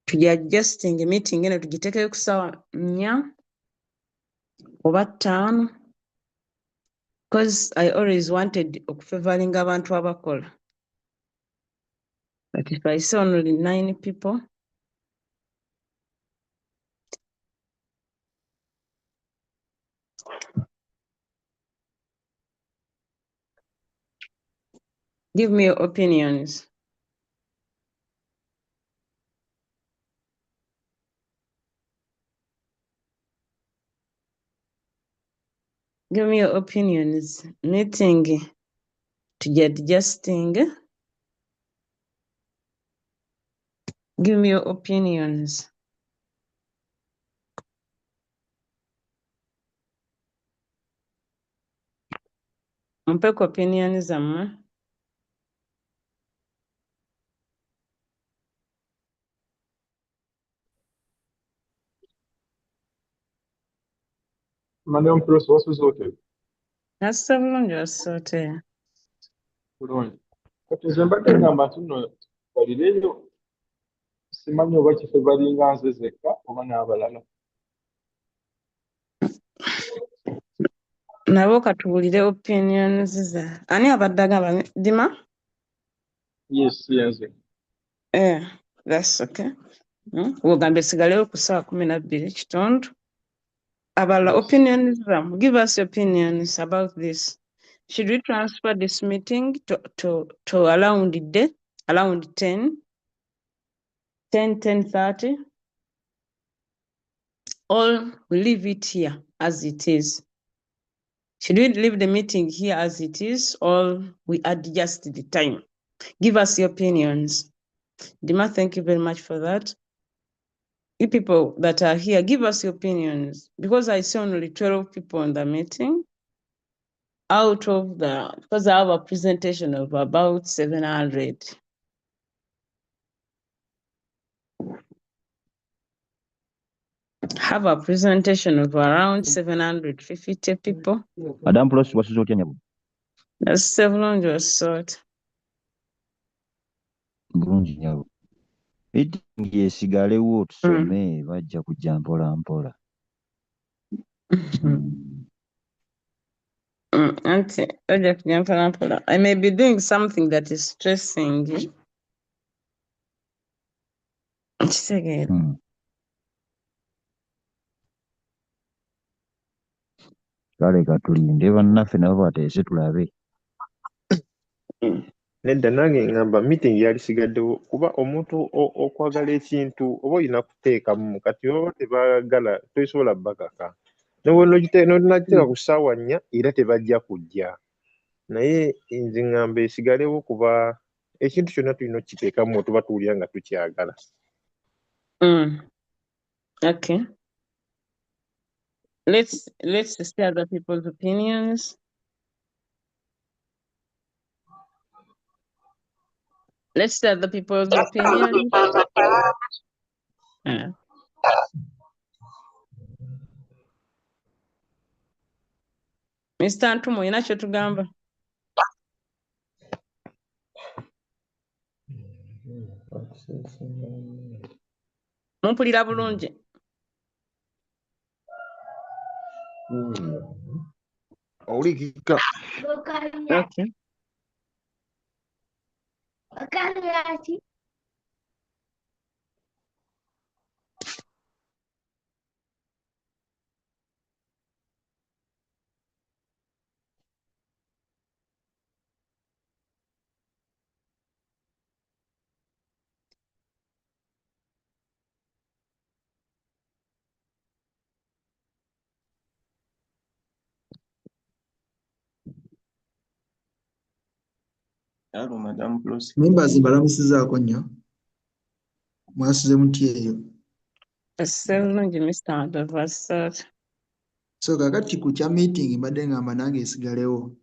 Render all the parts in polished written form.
tujja adjusting meeting eno tugiteekeko ku ssaawa 4 oba 5 because I always wanted okufavoringa abantu abakola. But if I see only 9 people, give me your opinions. Give me your opinions. Meeting tujja adjusting. Give me your opinions. Mpeko opinions zammwe. Madam Plus, what's sorted? That's bulungi wasoote. Bulungi. Kati nze mbadde ngamba nti nno balireyo simanyi oba kifevalinga nze zekka oba n'abalala. Nabo katuwulire opinions za. Ani abadde agamba Dima? Yes, yenze. That's okay. We'll sigalewo ku ssaawa 12 kitundu. Abalala opinions zammwe. Give us your opinions about this. Should we transfer this meeting to around 10:30? Or we leave it here as it is? Should we leave the meeting here as it is, or we adjust the time? Give us your opinions. Dima, thank you very much for that. You people that are here, give us your opinions. Because I see only 12 people in the meeting, because I have a presentation of about 700. Have a presentation of around 750 people. Madam Plus, what's your opinion? That's 700 sort. Bulungi nnyo. Meeting esigalewo tusome bajja kujja mpola mpola. I may be doing something that is stressing you. Kale katulinde bannaffe nabo bateese tulabe. Nedda nange ngamba meeting yali sigaddewo kuba omuntu okwagala ekintu oba olina kuteekamu kati oba tebaagala tosobola bakaka. N'onagiteeka ku ssaawa 4 era tebajja kujja. Naye nze ngamba esigalewo kuba ekintu kyonna tulina okukiteekamu tuba tuwulira nga tukyagala. Okay. Let's see other people's opinions. Let's see other people's opinions. Mr. Antumo, olina kyotugamba? Mumpulira bulungi? Olikika. Okay. Hello, Madam Plus. Members mbalamusizaako nnyo. Mwasize mutya eyo. Bulungi Mr. Adovasat. So kakati ku kya meeting mbadde ngamba nange esigalewo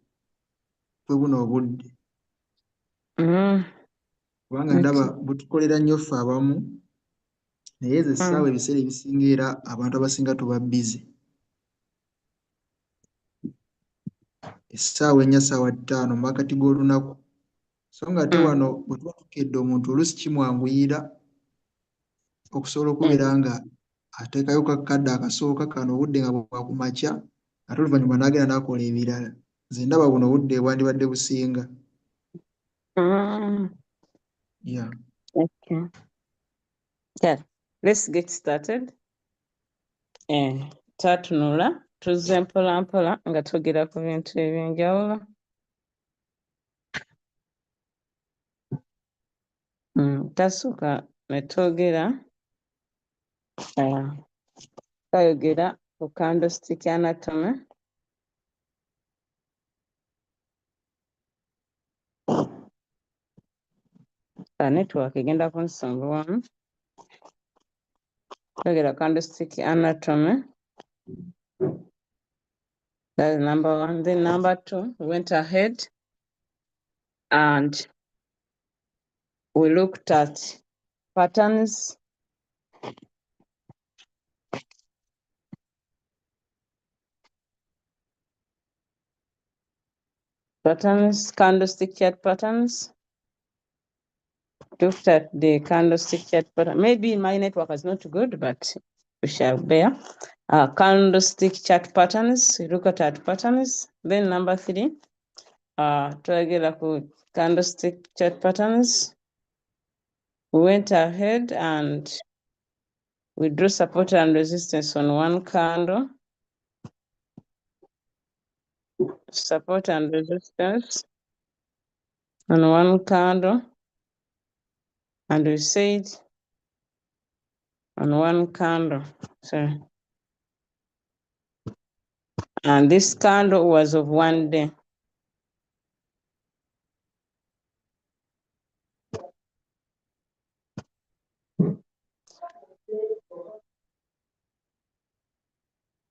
kwe buno obudde. Kubanga ndaba butukolera nnyo ffe abamu naye ezo essaawa ebiseera ebisinga era abantu abasinga tuba busy. Essaawa 4 ssaawa 5 mu makati g'olunaku. So nga ate wano bwe tuba tukedde omuntu oluusi kimwanguyira okusobola okubeera nga ateekayo kakadde akasooka kano obudde nga bwa kumakya ate oluvannyuma n'agenda n'akola ebirala. Nze ndaba buno obudde bwandibadde businga. Yeah. Okay. Yeah. Let's get started. Tatunula tuzze mpola mpola nga twogera ku bintu eby'enjawulo. Tasooka ne twogera twayogera ku candlestick anatomy. Network egenda kunsumbuwamu. Twayogera candlestick anatomy. That is number one. Then number two, we went ahead and we looked at patterns. Candlestick chart patterns. Looked at the candlestick chart pattern. Maybe my network is not good, but we shall bear. Candlestick chart patterns. We look at patterns. Then number three, candlestick chart patterns. We went ahead and we drew support and resistance on one candle. Support and resistance on one candle. And we said on one candle. Sorry. And this candle was of 1 day.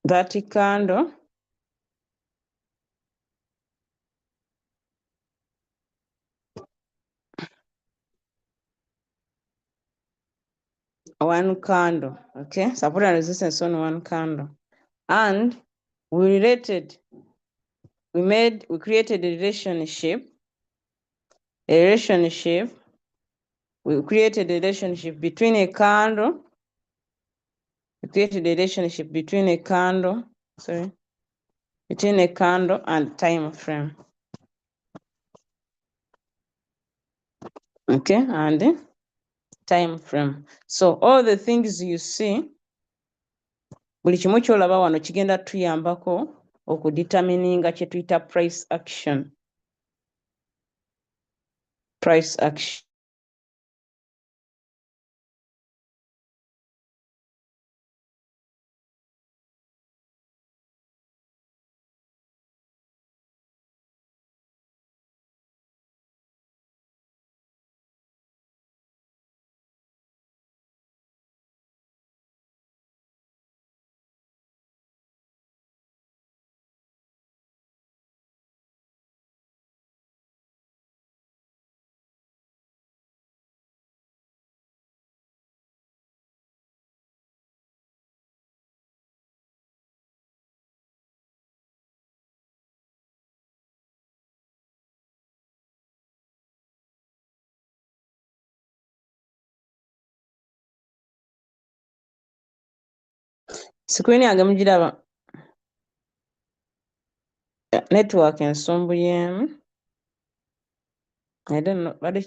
That candle one candle, okay? Support and resistance on one candle. And we created a relationship. We created a relationship between a candle. We created a relationship between a candle, between a candle and time frame. Okay, and time frame. So all the things you see, buli kimu ky'olaba wano kigenda tuyambako okudetermininga kye tuyita price action. Price action. Screen yange mugiraba. Network ensumbuyeemu. I don't know, badde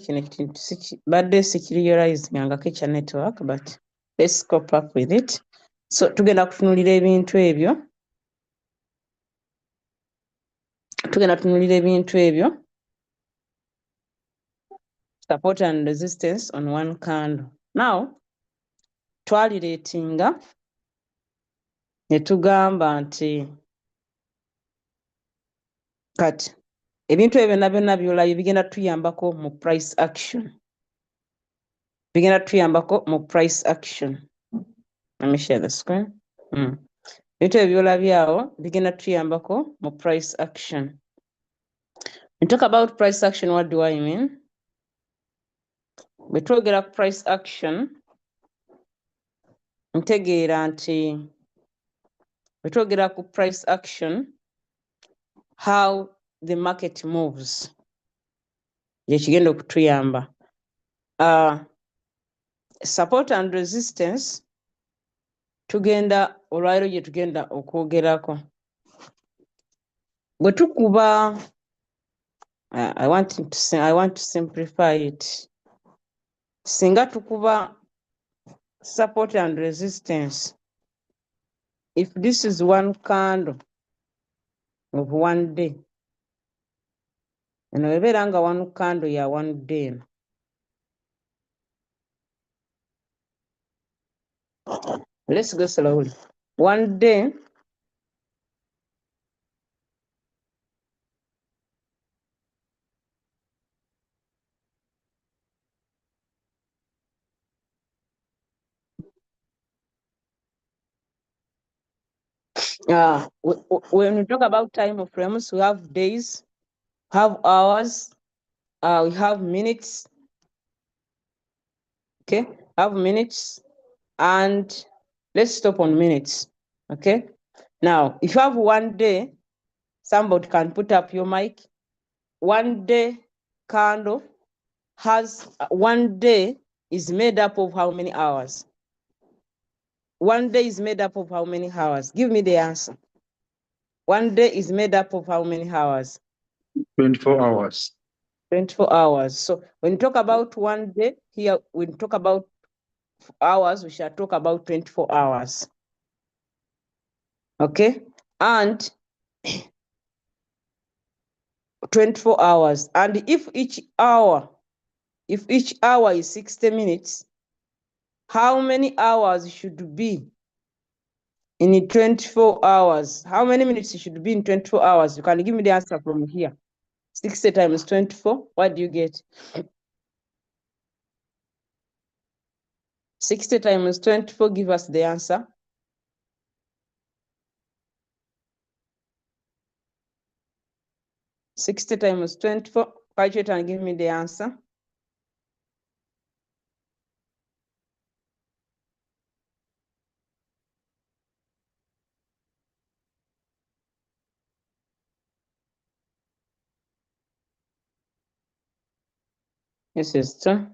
sikirializingako ekya network, but let's cope up with it. So tugenda kutunulira ebintu ebyo. Support and resistance on one candle. Now, twalireetinga ne tugamba nti kati ebintu ebyo byonna by'olabye bigenda tuyambako mu price action. Let me share the screen. Ebintu ebyo by'olabye awo bigenda tuyambako mu price action. When we talk about price action, what do I mean? Bwe twogera ku price action, ntegeera nti bwe twogera ku price action, how the market moves ye kigenda okutuyamba. support and resistance tugenda olwaleero gye tugenda okwogerako. Bwe tukuba I want to simplify it. Singa tukuba support and resistance, if this is one candle of one day, eno ebeera nga one candle ya one day. Let's go slowly. One day, when we talk about time frames, we have days, have hours, we have minutes. Okay, have minutes, and let's stop on minutes. Okay, now if you have one day, somebody can put up your mic. One day candle has one day is made up of how many hours? One day is made up of how many hours? Give me the answer. One day is made up of how many hours? 24 hours. 24 hours. So when you talk about one day, here when you talk about hours, we shall talk about 24 hours. Okay? And 24 hours. And if each hour is 60 minutes, how many hours should be in 24 hours? How many minutes should be in 24 hours? You can give me the answer from here. 60 times 24, what do you get? 60 times 24, give us the answer. Sixty times 24, calculate and give me the answer. This is 2.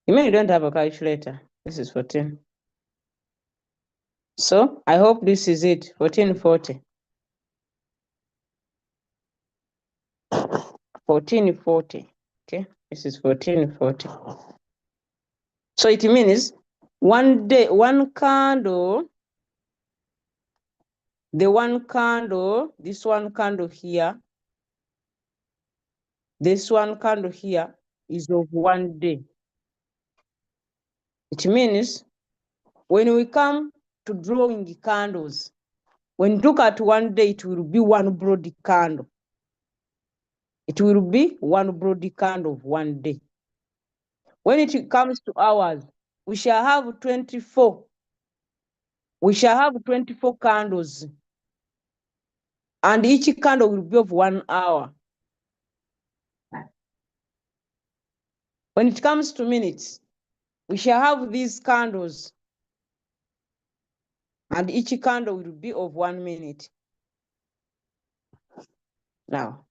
You mean you don't have a calculator? This is 14. So I hope this is it. 1440. 1440. Okay, this is 1440. So it means one day, one candle, the one candle, this one candle here, this one candle here is of one day. It means when we come to drawing candles, when you look at one day, it will be one broad candle. It will be one broad candle of one day. When it comes to hours, we shall have 24. We shall have 24 candles. And each candle will be of 1 hour. When it comes to minutes, we shall have these candles. And each candle will be of 1 minute. Now,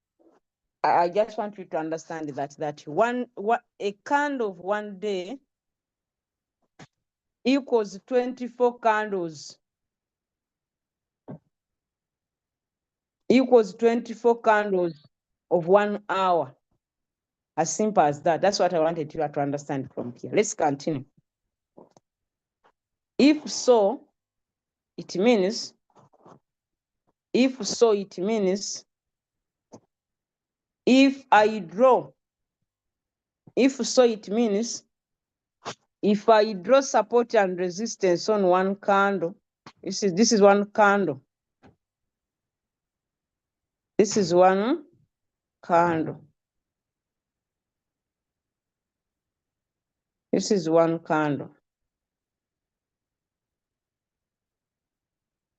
I just want you to understand that a candle of one day equals 24 candles. Equals 24 candles of 1 hour. As simple as that. That's what I wanted you to understand from here. Let's continue. If so, it means, if I draw, if I draw support and resistance on one candle, this is one candle. This is one candle. This is one candle.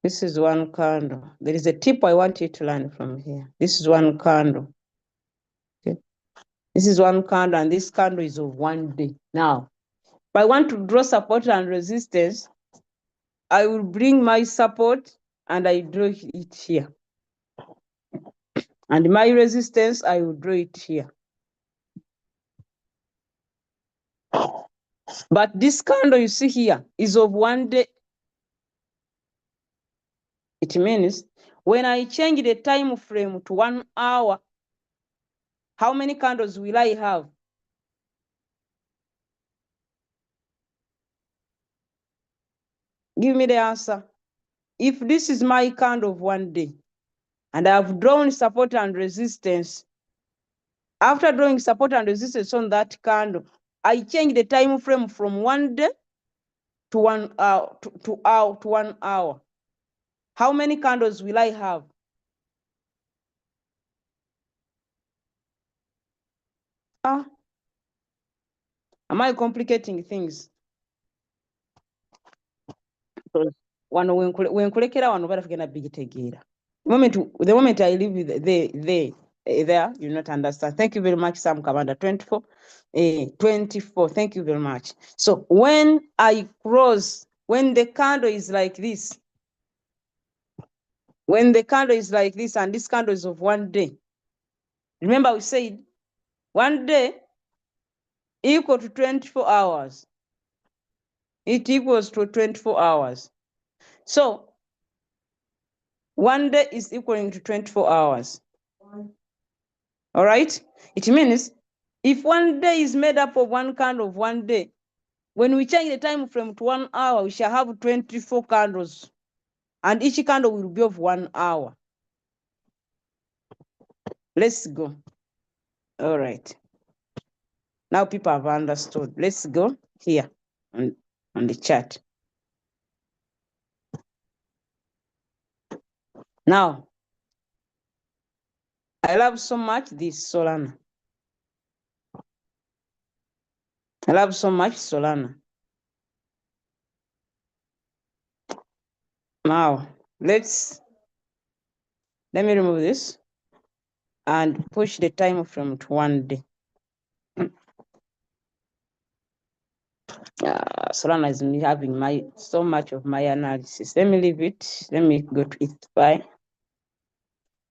This is one candle. There is a tip I want you to learn from here. This is one candle. Okay. This is one candle, and this candle is of one day. Now, if I want to draw support and resistance, I will bring my support and I draw it here. And my resistance, I will draw it here. But this candle you see here is of 1 day. It means when I change the time frame to 1 hour, how many candles will I have? Give me the answer. If this is my candle of 1 day, and I have drawn support and resistance, after drawing support and resistance on that candle, I change the time frame from 1 day to 1 hour to 1 hour. How many candles will I have? Am I complicating things? Wano wenkulekera wano barafugenda bigitegeera. The moment I leave there, you not understand. Thank you very much, Sam Kabanda. 24. Thank you very much. So when I cross, when the candle is like this, and this candle is of 1 day, remember we said 1 day equal to 24 hours. It equals to 24 hours. So 1 day is equaling to 24 hours. All right? It means if 1 day is made up of one candle of 1 day, when we change the time frame to 1 hour, we shall have 24 candles, and each candle will be of 1 hour. Let's go. All right. Now people have understood. Let's go here on the chart. Now, I love so much this Solana. I love so much Solana. Now, let me remove this and push the time frame to 1 day. Solana is having so much of my analysis. Let me leave it. Let me go to ETHFI.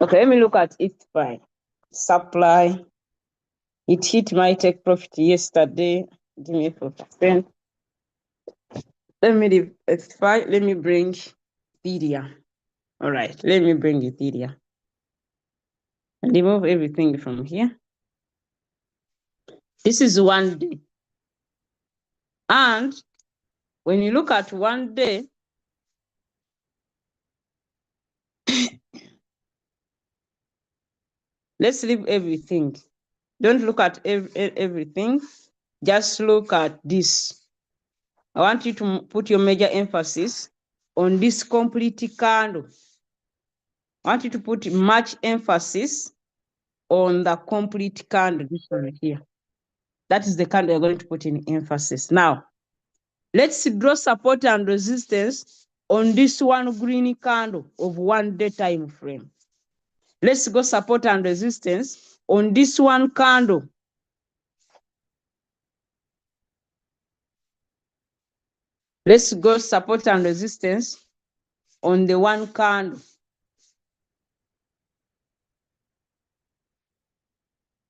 Okay, let me look at ETHFI. Supply. It hit my take profit yesterday. Give me 4%. Let me leave ETHFI. Let me bring Ethereum. All right, let me bring Ethereum. And remove everything from here. This is 1 day. And when you look at 1 day, let's leave everything. Don't look at everything. Just look at this. I want you to put your major emphasis on this complete candle. I want you to put much emphasis on the complete candle, this one here. That is the candle you're going to put in emphasis. Now, let's draw support and resistance on this one green candle of 1 day time frame. Let's go support and resistance on this one candle. Let's go support and resistance on the one candle.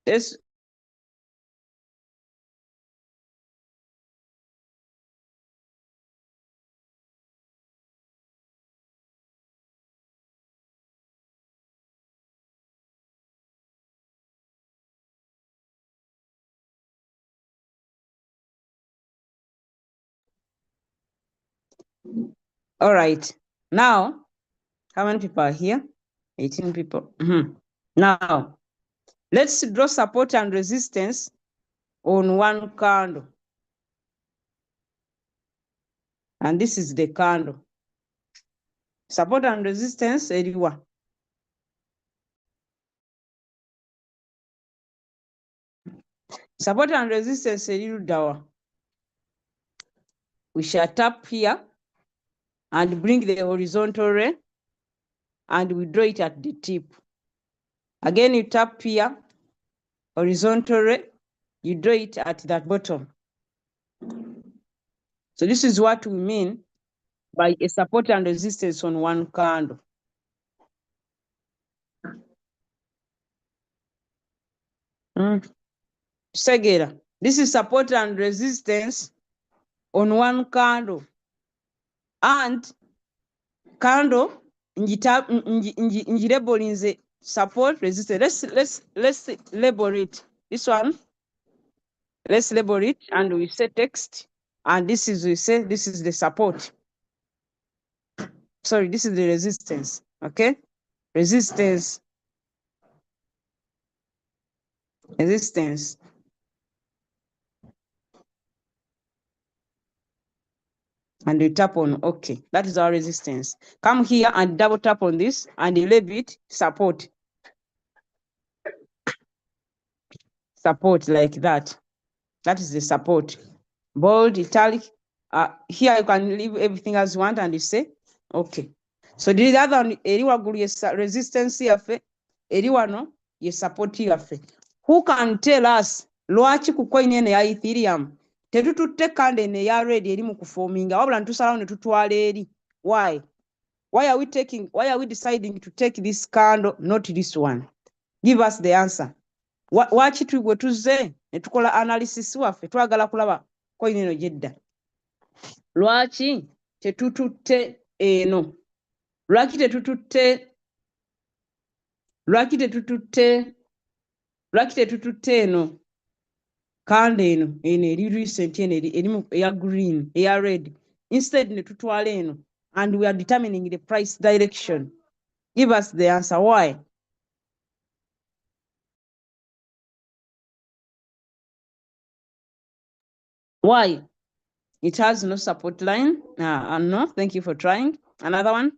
Let's all right. Now, how many people are here? 18 people. Now, let's draw support and resistance on one candle. And this is the candle. Support and resistance, Eriwa. Support and resistance, Eriwa. We shall tap here and bring the horizontal ray and we draw it at the tip. Again, you tap here, horizontal ray, you draw it at that bottom. So this is what we mean by a support and resistance on one candle. Segera, this is support and resistance on one candle. And candle, labeling the support resistance. Let's label it. This one, let's label it, and we say text. And this is, we say this is the support. Sorry, this is the resistance. Okay, resistance. And you tap on OK. That is our resistance. Come here and double tap on this and you label it support. Support like that. That is the support. Bold, italic. Here you can leave everything as you want and you say OK. So the other one, resistance here, no, you support here. Who can tell us lwaki ku coin eno ya Ethereum tetututte kande eno eya red eri mu kuforminga wabula ntusalawo ne tutwala eri? Why are we deciding to take this candle, not this one? Give us the answer. Lwaki bwe tuzze ne tukola analysis waffe twagala kulaba coin eno gyedda? Lwaki tetututte eno? Lwaki tetututte eno? Kande eno eri recent eno eri eya green, eya red. Instead ne tutwala eno, and we are determining the price direction. Give us the answer. Why? Why? It has no support line. No, thank you for trying. Another one.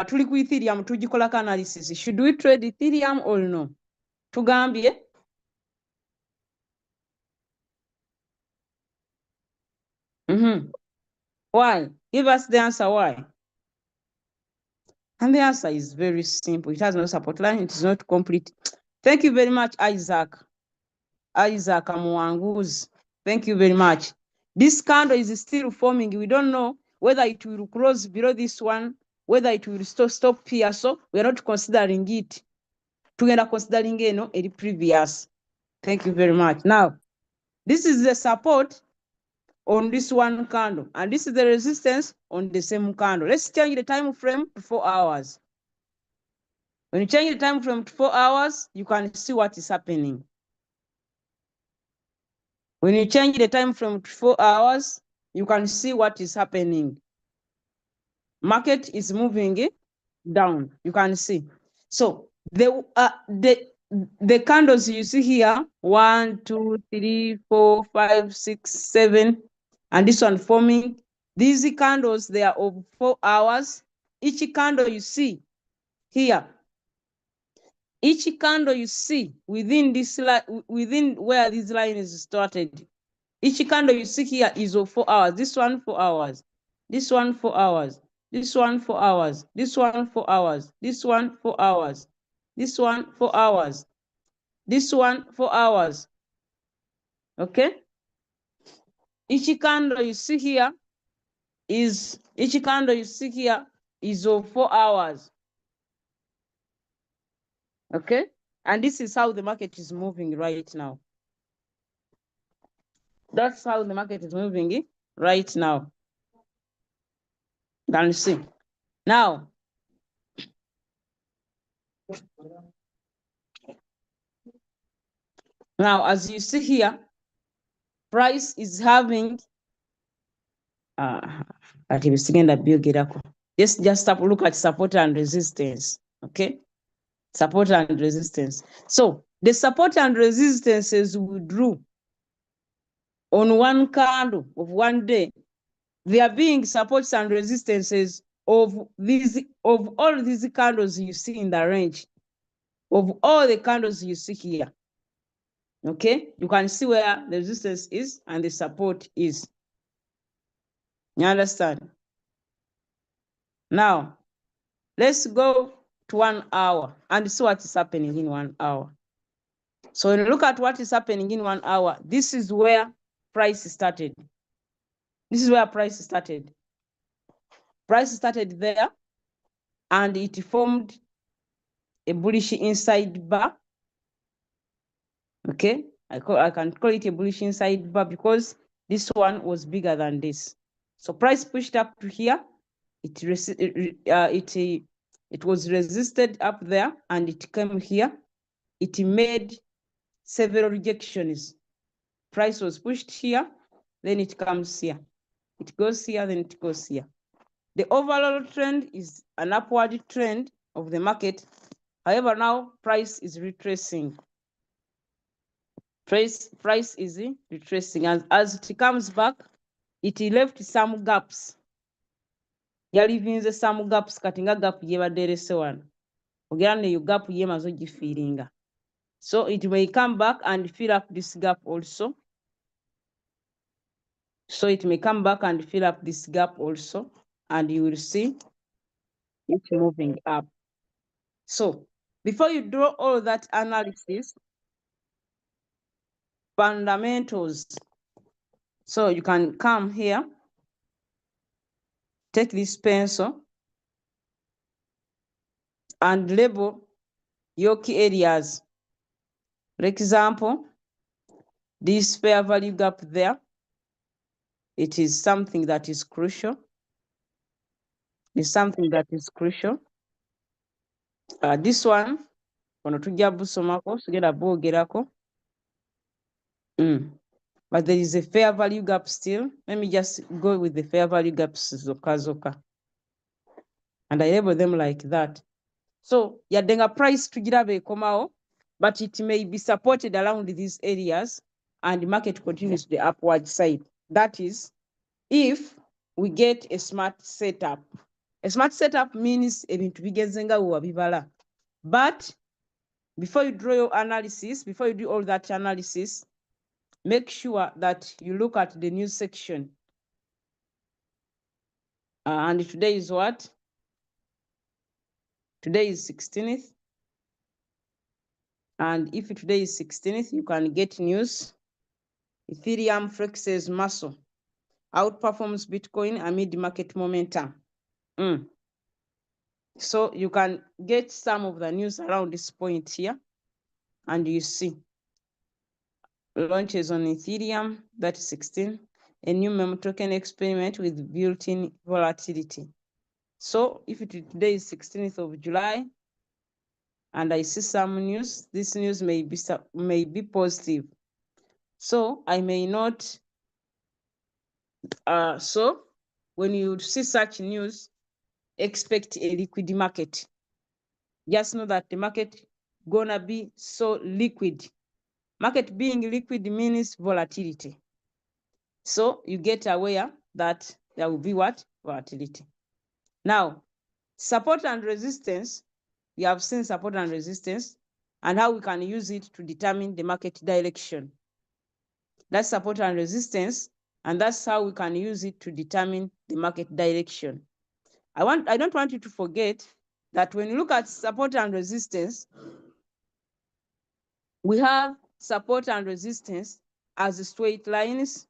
Tuli ku Ethereum tugikolako analysis. Should we trade Ethereum or no? Tugambye. Why? Give us the answer. Why? And the answer is very simple. It has no support line. It is not complete. Thank you very much, Isaac. Isaac Amwanguz. Thank you very much. This candle is still forming. We don't know whether it will close below this one, whether it will stop here. So we are not considering it. Together considering a previous. Thank you very much. Now, this is the support on this one candle, and this is the resistance on the same candle. Let's change the time frame to 4 hours. When you change the time frame to 4 hours, you can see what is happening. When you change the time frame to 4 hours, you can see what is happening. Market is moving down. You can see. So the candles you see here, 1, 2, 3, 4, 5, 6, 7, and this one forming. These candles, they are of 4 hours. Each candle you see here, each candle you see within this line, within where this line is started, each candle you see here is of 4 hours. This one 4 hours. This one 4 hours. This one 4 hours. This one 4 hours. This one 4 hours. This one 4 hours. This one 4 hours. Okay. Each candle you see here is of 4 hours. Okay. And this is how the market is moving right now. That's how the market is moving right now. Can you see? Now, as you see here, price is having just look at support and resistance. Okay, support and resistance. So the support and resistances we drew on one candle of one day, they are being supports and resistances of all these candles you see in the range, of all the candles you see here. Okay, you can see where the resistance is and the support is. You understand? Now, let's go to 1 hour and see what is happening in 1 hour. So when you look at what is happening in 1 hour, this is where price started. This is where price started. Price started there, and it formed a bullish inside bar. Okay, I can call it a bullish inside bar because This one was bigger than this. So price pushed up to here. It was resisted up there and it came here. It made several rejections. Price was pushed here, then it comes here. It goes here, then it goes here. The overall trend is an upward trend of the market. However, now price is retracing. Price is retracing, and as it comes back, it left some gaps. You're leaving some gaps, cutting a gap yebaderese one. Again, you gap yemazoji feeling. So it may come back and fill up this gap also. So it may come back and fill up this gap also, and you will see it moving up. So before you draw all that analysis, fundamentals. So you can come here, take this pencil and label your key areas. For example, this fair value gap there, it is something that is crucial. It's something that is crucial. This one, but there is a fair value gap still. Let me just go with the fair value gaps zoka. And I label them like that. So yadenga price tujirabe komao, but it may be supported around these areas and the market continues the upward side. That is, if we get a smart setup. A smart setup means ebintu bigenzenga wabibala. But before you draw your analysis, before you do all that analysis, make sure that you look at the news section. And today is what? Today is 16th. And if today is 16th, you can get news. Ethereum flexes muscle, outperforms Bitcoin amid market momentum. So you can get some of the news around this point here, and you see launches on Ethereum, that is 16, a new meme token experiment with built-in volatility. So if today is 16th of July, and I see some news, this news may be positive. So I may not. So when you see such news, expect a liquid market. Just know that the market gonna be so liquid. Market being liquid means volatility. So you get aware that there will be what? Volatility. Now, support and resistance, we have seen support and resistance and how we can use it to determine the market direction. That's support and resistance, and that's how we can use it to determine the market direction. I don't want you to forget that when you look at support and resistance, we have support and resistance as straight lines.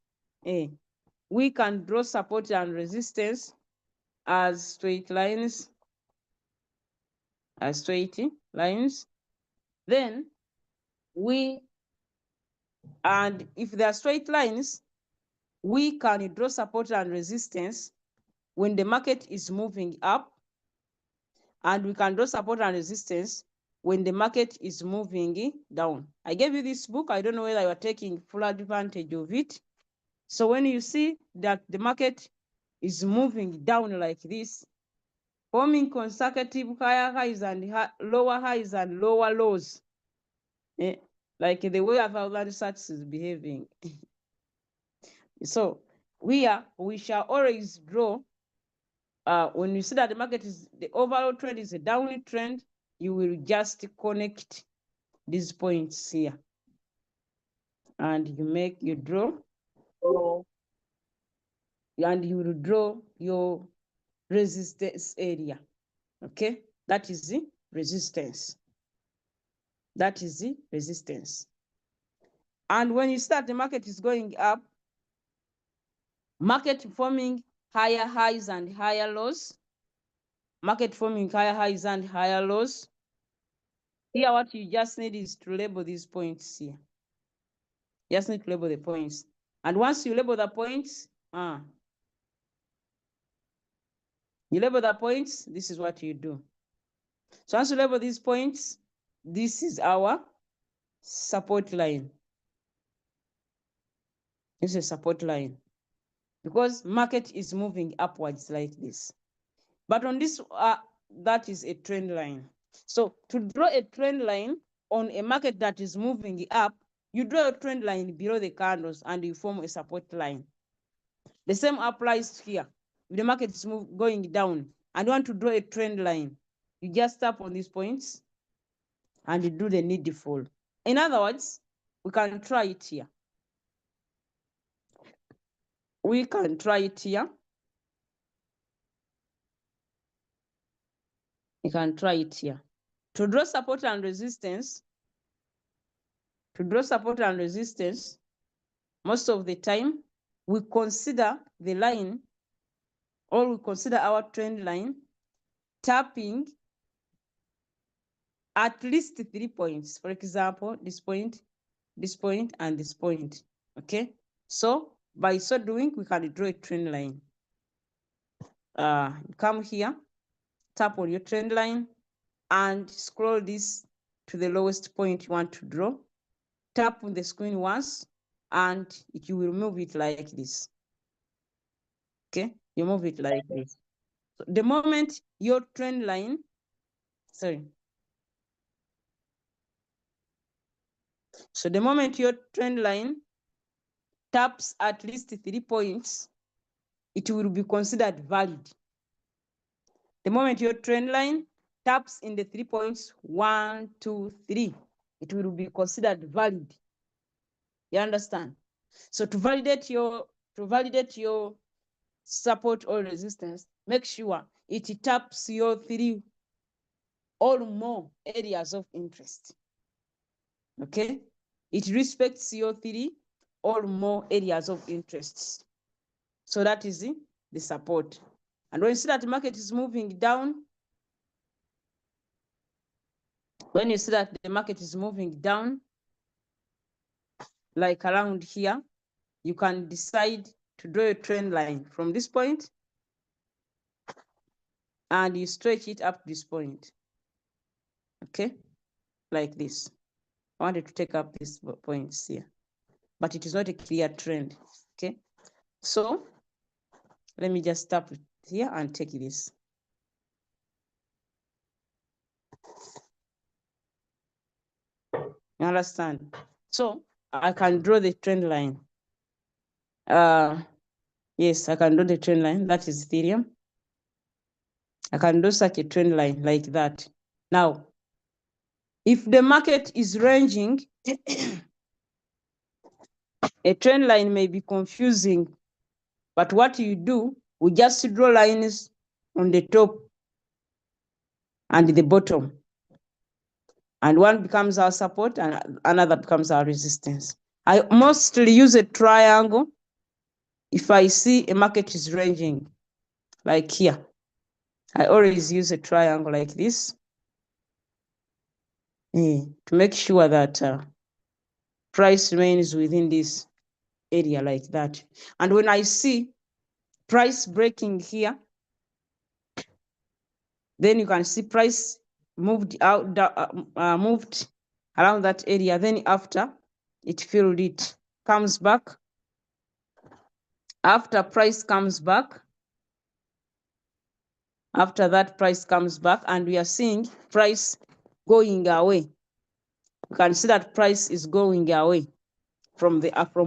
We can draw support and resistance as straight lines. Then and if they are straight lines, we can draw support and resistance when the market is moving up, and we can draw support and resistance when the market is moving down. I gave you this book. I don't know whether you are taking full advantage of it. So when you see that the market is moving down like this, forming consecutive higher highs and lower highs and lower lows, like the way 1,000 sats is behaving. So we shall always draw, when you see that the market is, the overall trend is a downward trend, you will just connect these points here. And you draw, and you will draw your resistance area. Okay, that is the resistance. That is the resistance. And when you start, the market is going up, market forming higher highs and higher lows. Market forming higher highs and higher lows. Here, what you just need is to label these points here. You just need to label the points. And once you label the points, this is what you do. So once you label these points, this is our support line. This is a support line because market is moving upwards like this. But on this, that is a trend line. So to draw a trend line on a market that is moving up, you draw a trend line below the candles and you form a support line. The same applies here. If the market is going down and you want to draw a trend line, you just tap on these points and you do the needful. In other words, we can try it here. We can try it here. You can try it here. To draw support and resistance, most of the time, we consider the line, or we consider our trend line, tapping at least 3 points. For example, this point, and this point, okay? So by so doing, we can draw a trend line. Come here, tap on your trend line, and scroll this to the lowest point you want to draw. Tap on the screen once, and you will move it like this. Okay, you move it like this. So the moment your trend line, so the moment your trend line taps at least 3 points, it will be considered valid. The moment your trend line taps in the 3 points, 1, 2, 3, it will be considered valid. You understand? So to validate your support or resistance, make sure it taps your 3 or more areas of interest. Okay? It respects your 3 or more areas of interest. So that is the support. And when you see that the market is moving down, like around here, you can decide to draw a trend line from this point and you stretch it up to this point. Okay, like this. I wanted to take up these points here, but it is not a clear trend. Okay, so let me just tap it here and take this. You understand? So I can draw the trend line. Yes, I can draw the trend line. That is Ethereum. I can do such a trend line like that. Now, if the market is ranging, a trend line may be confusing, but what you do, we just draw lines on the top and the bottom. And one becomes our support and another becomes our resistance. I mostly use a triangle if I see a market is ranging, like here. I always use a triangle like this to make sure that price remains within this area like that. And when I see price breaking here, then you can see price moved out, moved around that area. Then after it filled, it comes back. After price comes back, after that price comes back, and we are seeing price going away. You can see that price is going away from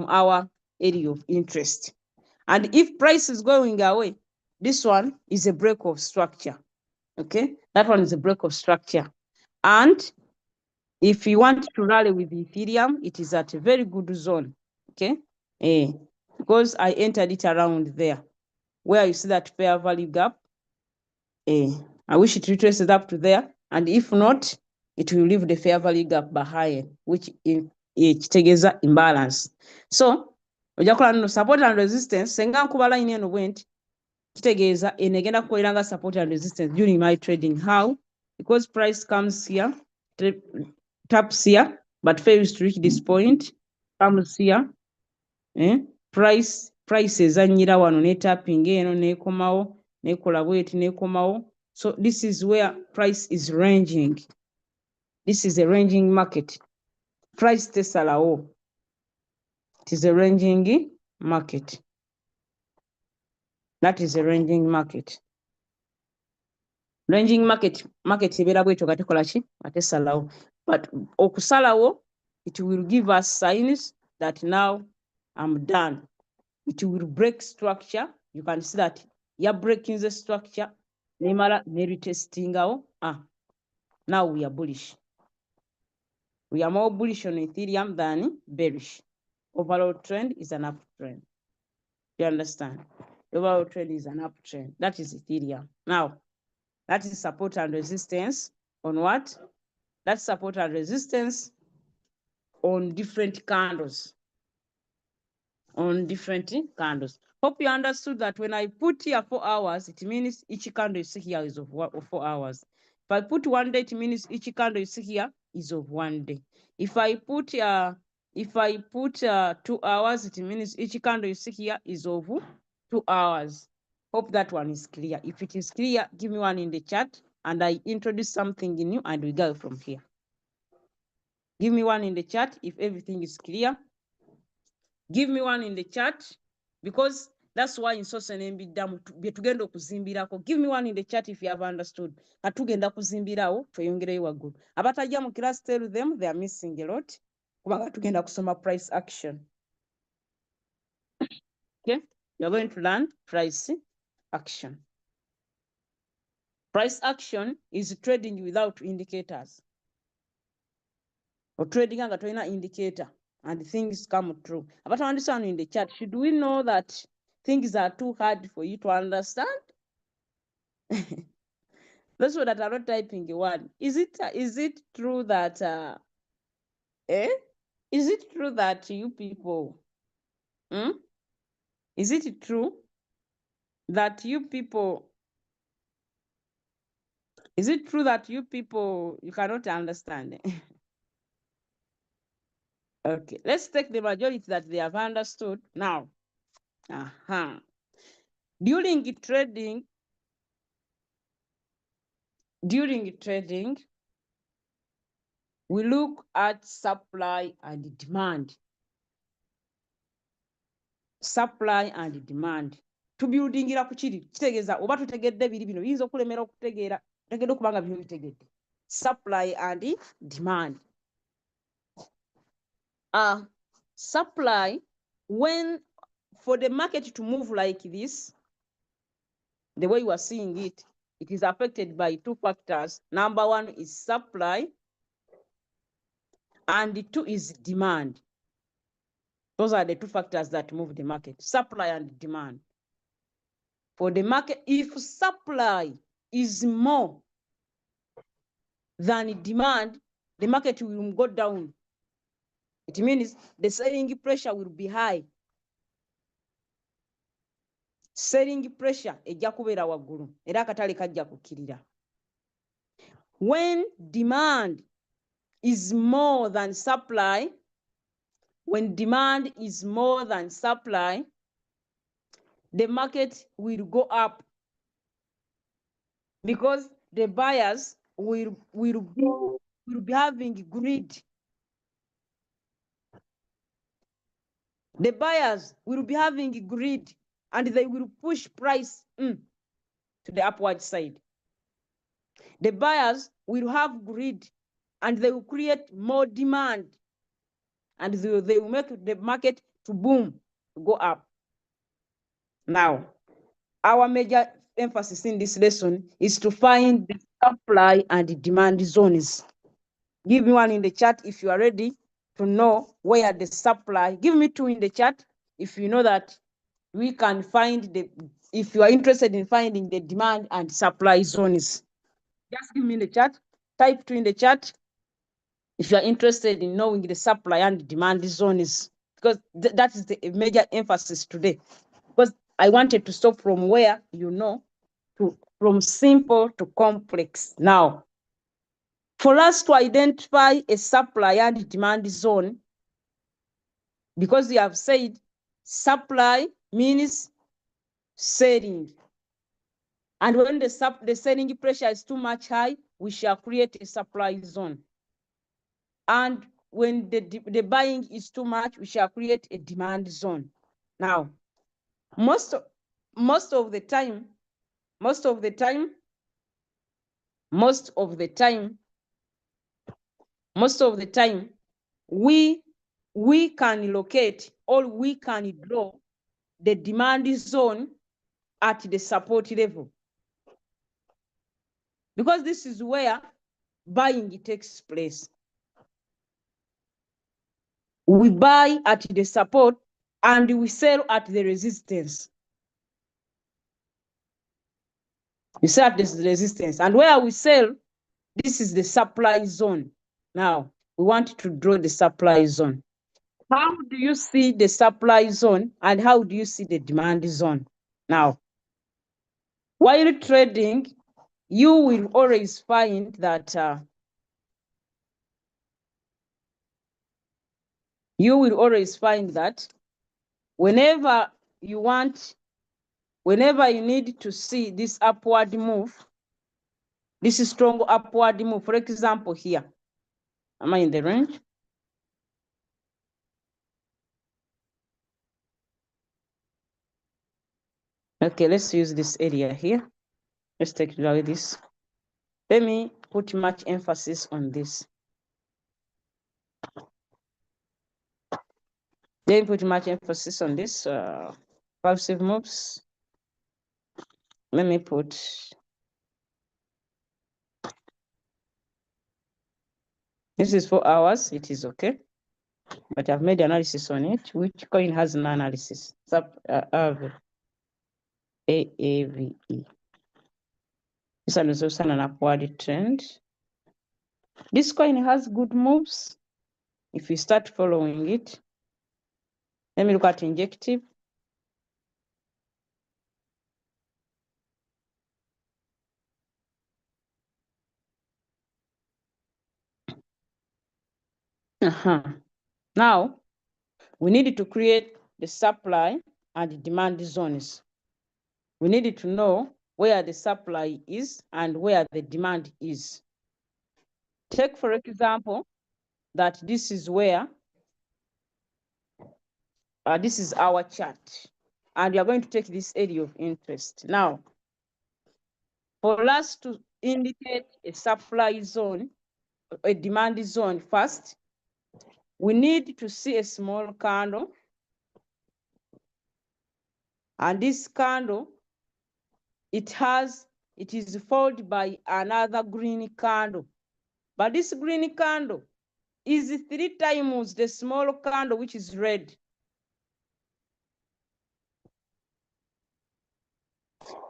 our area of interest. And if price is going away, this one is a break of structure. Okay, that one is a break of structure. And if you want to rally with Ethereum, it is at a very good zone. Okay, because I entered it around there, where you see that fair value gap. I wish it retraces up to there, and if not, it will leave the fair value gap behind, which kitegeeza imbalance. So ojja kola nno support and resistance. Senga nkuba line eno bwenti, kitegeeza eno egenda kukolera support and resistance during my trading. How? Because price comes here, taps here, but fails to reach this point, comes here, price ezannyira wano ne tapping eno nekomawo nekola bweti nekomawo. So this is where price is ranging. This is a ranging market. Price tesalawo. It is a ranging market. That is a ranging market. Ranging market ebera bwetyo gatekola ki atesalawo. But okusalawo, it will give us signs that now I'm done. It will break structure. You can see that you're breaking the structure. Nemala ne retesting out. Now we are bullish. We are more bullish on Ethereum than bearish. Overall trend is an uptrend. You understand? Overall trend is an uptrend. That is Ethereum. Now, that is support and resistance on what? That's support and resistance on different candles. On different candles. Hope you understood that when I put here 4 hours, it means each candle you see here is of 4 hours. If I put 1 day, it means each candle you see here is of 1 day. If I put 2 hours, it means each candle you see here is of 2 hours. Hope that one is clear. If it is clear, give me one in the chat and I introduce something new and we go from here. Give me one in the chat if everything is clear. Give me one in the chat because that's why in source NMB damu tugenda okuzimbirako. Give me one in the chat if you have understood. Katugenda kuzimbirawo tweyongereyo waggulu. Abatajja mu class, tell them they are missing a lot. Kubanga tugenda kusoma price action. Okay? You're going to learn price action. Price action is trading without indicators. Or trading anga toina indicator. And things come true. But I understand in the chat, should we know that things are too hard for you to understand? Those that are not typing one. Is it true that is it true that you people is it true that you people you cannot understand? Okay, let's take the majority that they have understood now. During trading, we look at supply and demand. Supply and demand. Tubuildingira ku kiri kitegeeza oba tutegedde biri bino biyinza okulemera okutegeera tegedde okubanga bino bitegedde. Supply and demand. Supply, when for the market to move like this, the way you are seeing it, it is affected by 2 factors. Number 1 is supply, and 2 is demand. Those are the 2 factors that move the market, supply and demand. For the market, if supply is more than demand, the market will go down. It means the selling pressure will be high. Selling pressure ejja kubeera waggulu era akatale kajja kukkirira. When demand is more than supply, the market will go up because the buyers will be having greed. The buyers will be having greed and they will push price to the upward side. The buyers will have greed and they will create more demand and they will make the market to boom, to go up. Now, our major emphasis in this lesson is to find the supply and demand zones. Give me one in the chat if you are ready to know where the supply. Give me 2 in the chat if you know that we can find if you are interested in finding the demand and supply zones. Just give me in the chat. Type 2 in the chat if you are interested in knowing the supply and demand zones, because that is the major emphasis today. Because I wanted to stop from where you know from simple to complex. Now, for us to identify a supply and demand zone, because we have said supply means selling. And when the selling pressure is too much high, we shall create a supply zone. And when the buying is too much, we shall create a demand zone. Now, most of the time, we can locate or we can draw the demand zone at the support level, because this is where buying takes place. We buy at the support and we sell at the resistance. We sell at this resistance, and where we sell, this is the supply zone. Now, we want to draw the supply zone. How do you see the supply zone and how do you see the demand zone? Now, while trading, you will always find that whenever you need to see this upward move, this is strong upward move, for example, here. Am I in the range? Okay, let's use this area here. Let's take it like this. Let me put much emphasis on this. Let me put much emphasis on this passive moves. Let me put this is 4 hours. It is okay, but I've made analysis on it. Which coin has an analysis? AAVE. This one is also an upward trend. This coin has good moves if you start following it. Let me look at injective. Now, we need to create the supply and demand zones. We need to know where the supply is and where the demand is. Take, for example, that this is where, this is our chart. And we are going to take this area of interest. Now, for us to indicate a supply zone, a demand zone first, we need to see a small candle. And this candle, it is followed by another green candle. But this green candle is 3 times the small candle, which is red.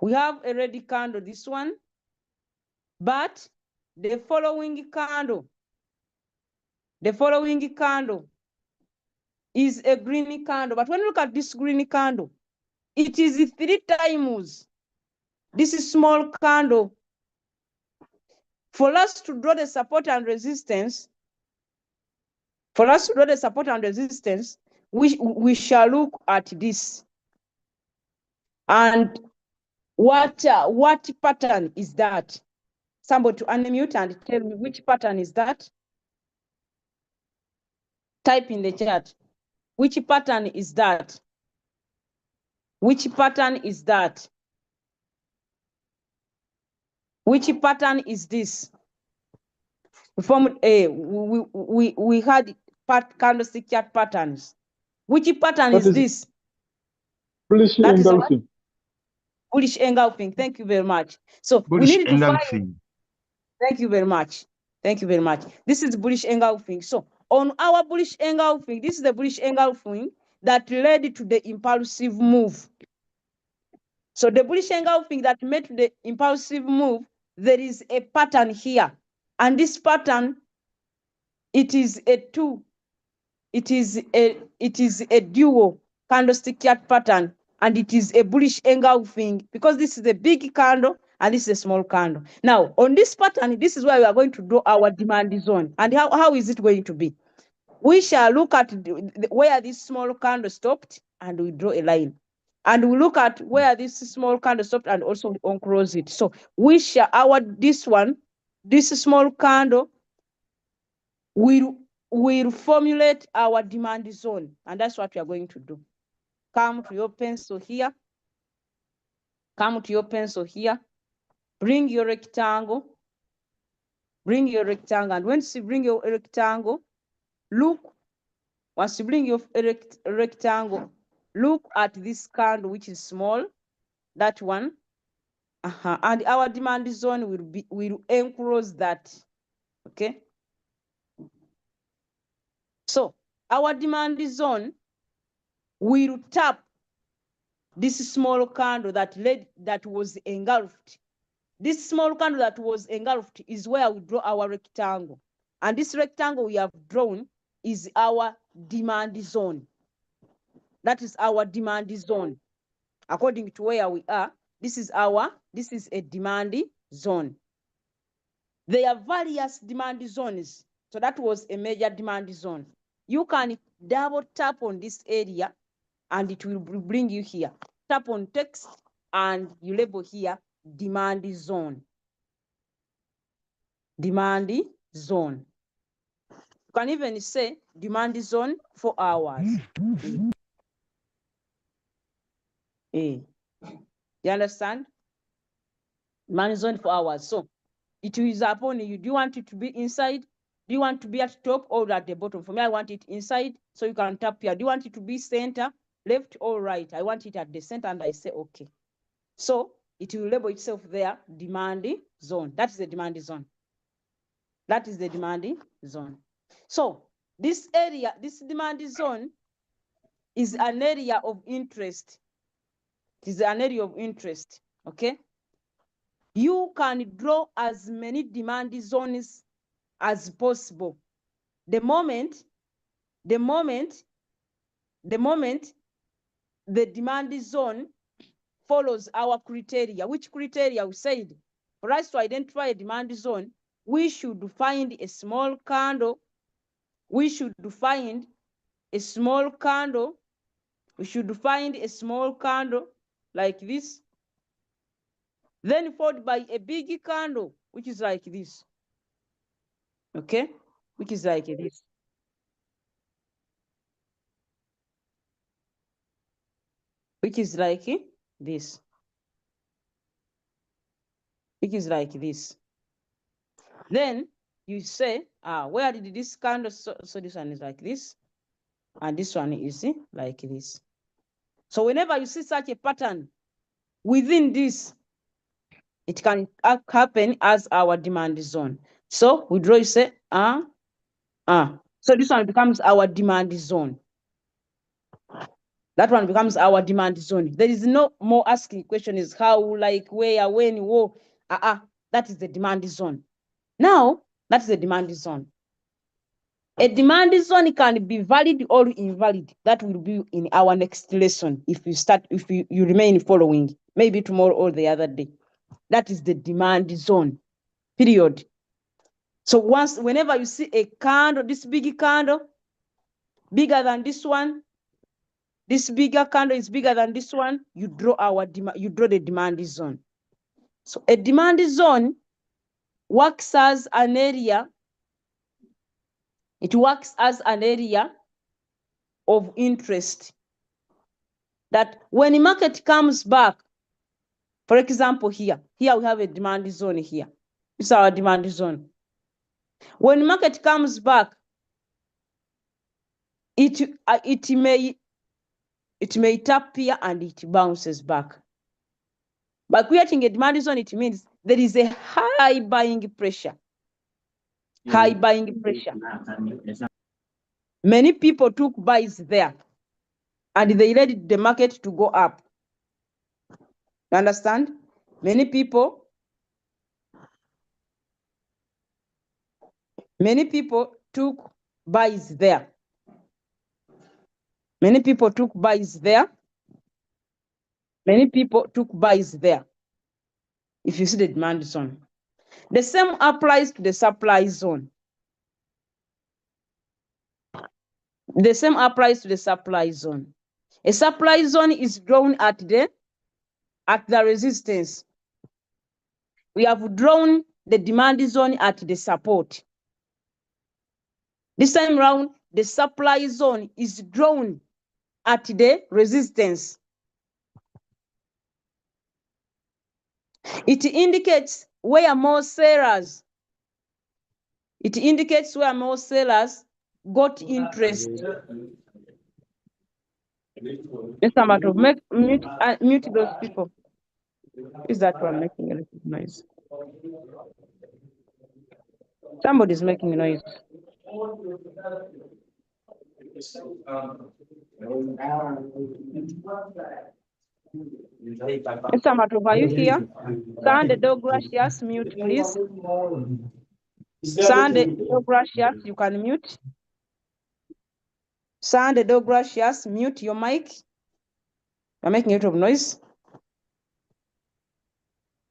We have a red candle, this one, but the following candle is a green candle. But when you look at this green candle, it is 3 times this small candle. For us to draw the support and resistance, we shall look at this. And what pattern is that? Somebody to unmute and tell me which pattern is that. Type in the chat. Which pattern is that? Which pattern is that? Which pattern is this? From we had candlestick chart patterns. Which pattern is this? Bullish engulfing. Bullish engulfing. Thank you very much. So bullish we need to find. Thank you very much. Thank you very much. This is bullish engulfing. So on our bullish engulfing, this is the bullish engulfing that led to the impulsive move. So the bullish engulfing that made the impulsive move, there is a pattern here. And this pattern, it is a dual candlestick chart pattern, and it is a bullish engulfing because this is a big candle and this is a small candle. Now, on this pattern, this is where we are going to draw our demand zone. And how is it going to be? we shall look at where this small candle stopped and we draw a line. And we look at where this small candle stopped and also we unclose it. So we shall, this small candle will formulate our demand zone. And that's what we are going to do. Come to your pencil here. Come to your pencil here. Bring your rectangle. Bring your rectangle. And once you bring your rectangle, look, once you bring your rectangle, look at this candle, which is small, that one. And our demand zone will enclose that. Okay. So our demand zone will tap this small candle that was engulfed. This small candle that was engulfed is where we draw our rectangle. And this rectangle we have drawn is our demand zone. That is our demand zone. According to where we are, this is a demand zone. There are various demand zones. So that was a major demand zone. You can double tap on this area and it will bring you here. Tap on text and you label here demand zone. Demand zone. You can even say demand zone 4 hours. You understand? Demand zone 4 hours. So it is upon you. Do you want it to be inside? Do you want to be at top or at the bottom? For me, I want it inside, so you can tap here. Do you want it to be center, left or right? I want it at the center, and I say okay. So it will label itself there, demand zone. That is the demand zone. That is the demand zone. So this area, this demand zone is an area of interest. It is an area of interest, okay? You can draw as many demand zones as possible. The moment the demand zone follows our criteria, which criteria we said, for us to identify a demand zone, we should find a small candle. We should find a small candle. We should find a small candle like this. Then followed by a big candle, which is like this. Okay? Which is like this. Which is like this. Which is like this. Then you say, where did this candle, so this one is like this, and this one is like this. So whenever you see such a pattern within this, it can happen as our demand zone. So we draw, you say, So this one becomes our demand zone. That one becomes our demand zone. There is no more asking questions how, like, where, when, whoa. That is the demand zone. Now, that's the demand zone. A demand zone can be valid or invalid. That will be in our next lesson if you remain following, maybe tomorrow or the other day. That is the demand zone, period. So whenever you see a candle, this big candle, bigger than this one, this bigger candle is bigger than this one, you draw the demand zone. So a demand zone works as an area. It works as an area of interest that when the market comes back, for example, here we have a demand zone here. This is our demand zone. When the market comes back, it may tap here and it bounces back. By creating a demand zone, it means there is a high buying pressure. High buying pressure. Many people took buys there and they led the market to go up. You understand? Many people took buys there. Many people took buys there. Many people took buys there. If you see the demand zone. The same applies to the supply zone. The same applies to the supply zone. A supply zone is drawn at the resistance. We have drawn the demand zone at the support. This time round, the supply zone is drawn at the resistance. It indicates where more sellers got interest. Mr. Mato, mute those people. Is that one making a little noise? Somebody's making a noise. Mr. Mato, are you here? Sunday Douglas, mute, please. Sunday Douglas, you can mute. Sunday Douglas, mute your mic. You're making a lot of noise.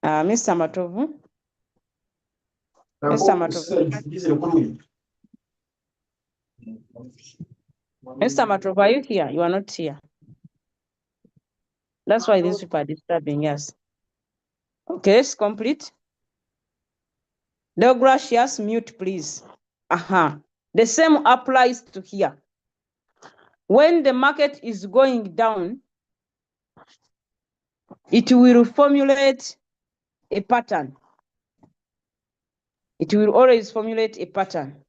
Mr. Matovu. Mr. Matovu. Mr. Matovu, are you here? You are not here. That's why these people are disturbing us. Okay, it's complete. Douglas, mute, please. The same applies to here. When the market is going down, it will formulate a pattern. It will always formulate a pattern.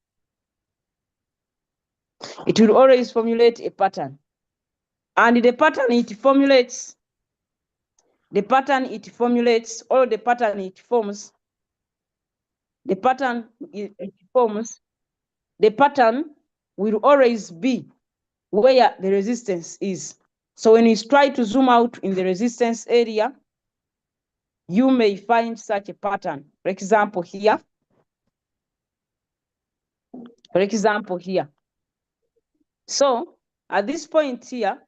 It will always formulate a pattern. And the pattern it formulates, or the pattern it forms, the pattern will always be where the resistance is. So when you try to zoom out in the resistance area, you may find such a pattern. For example, here. So at this point here,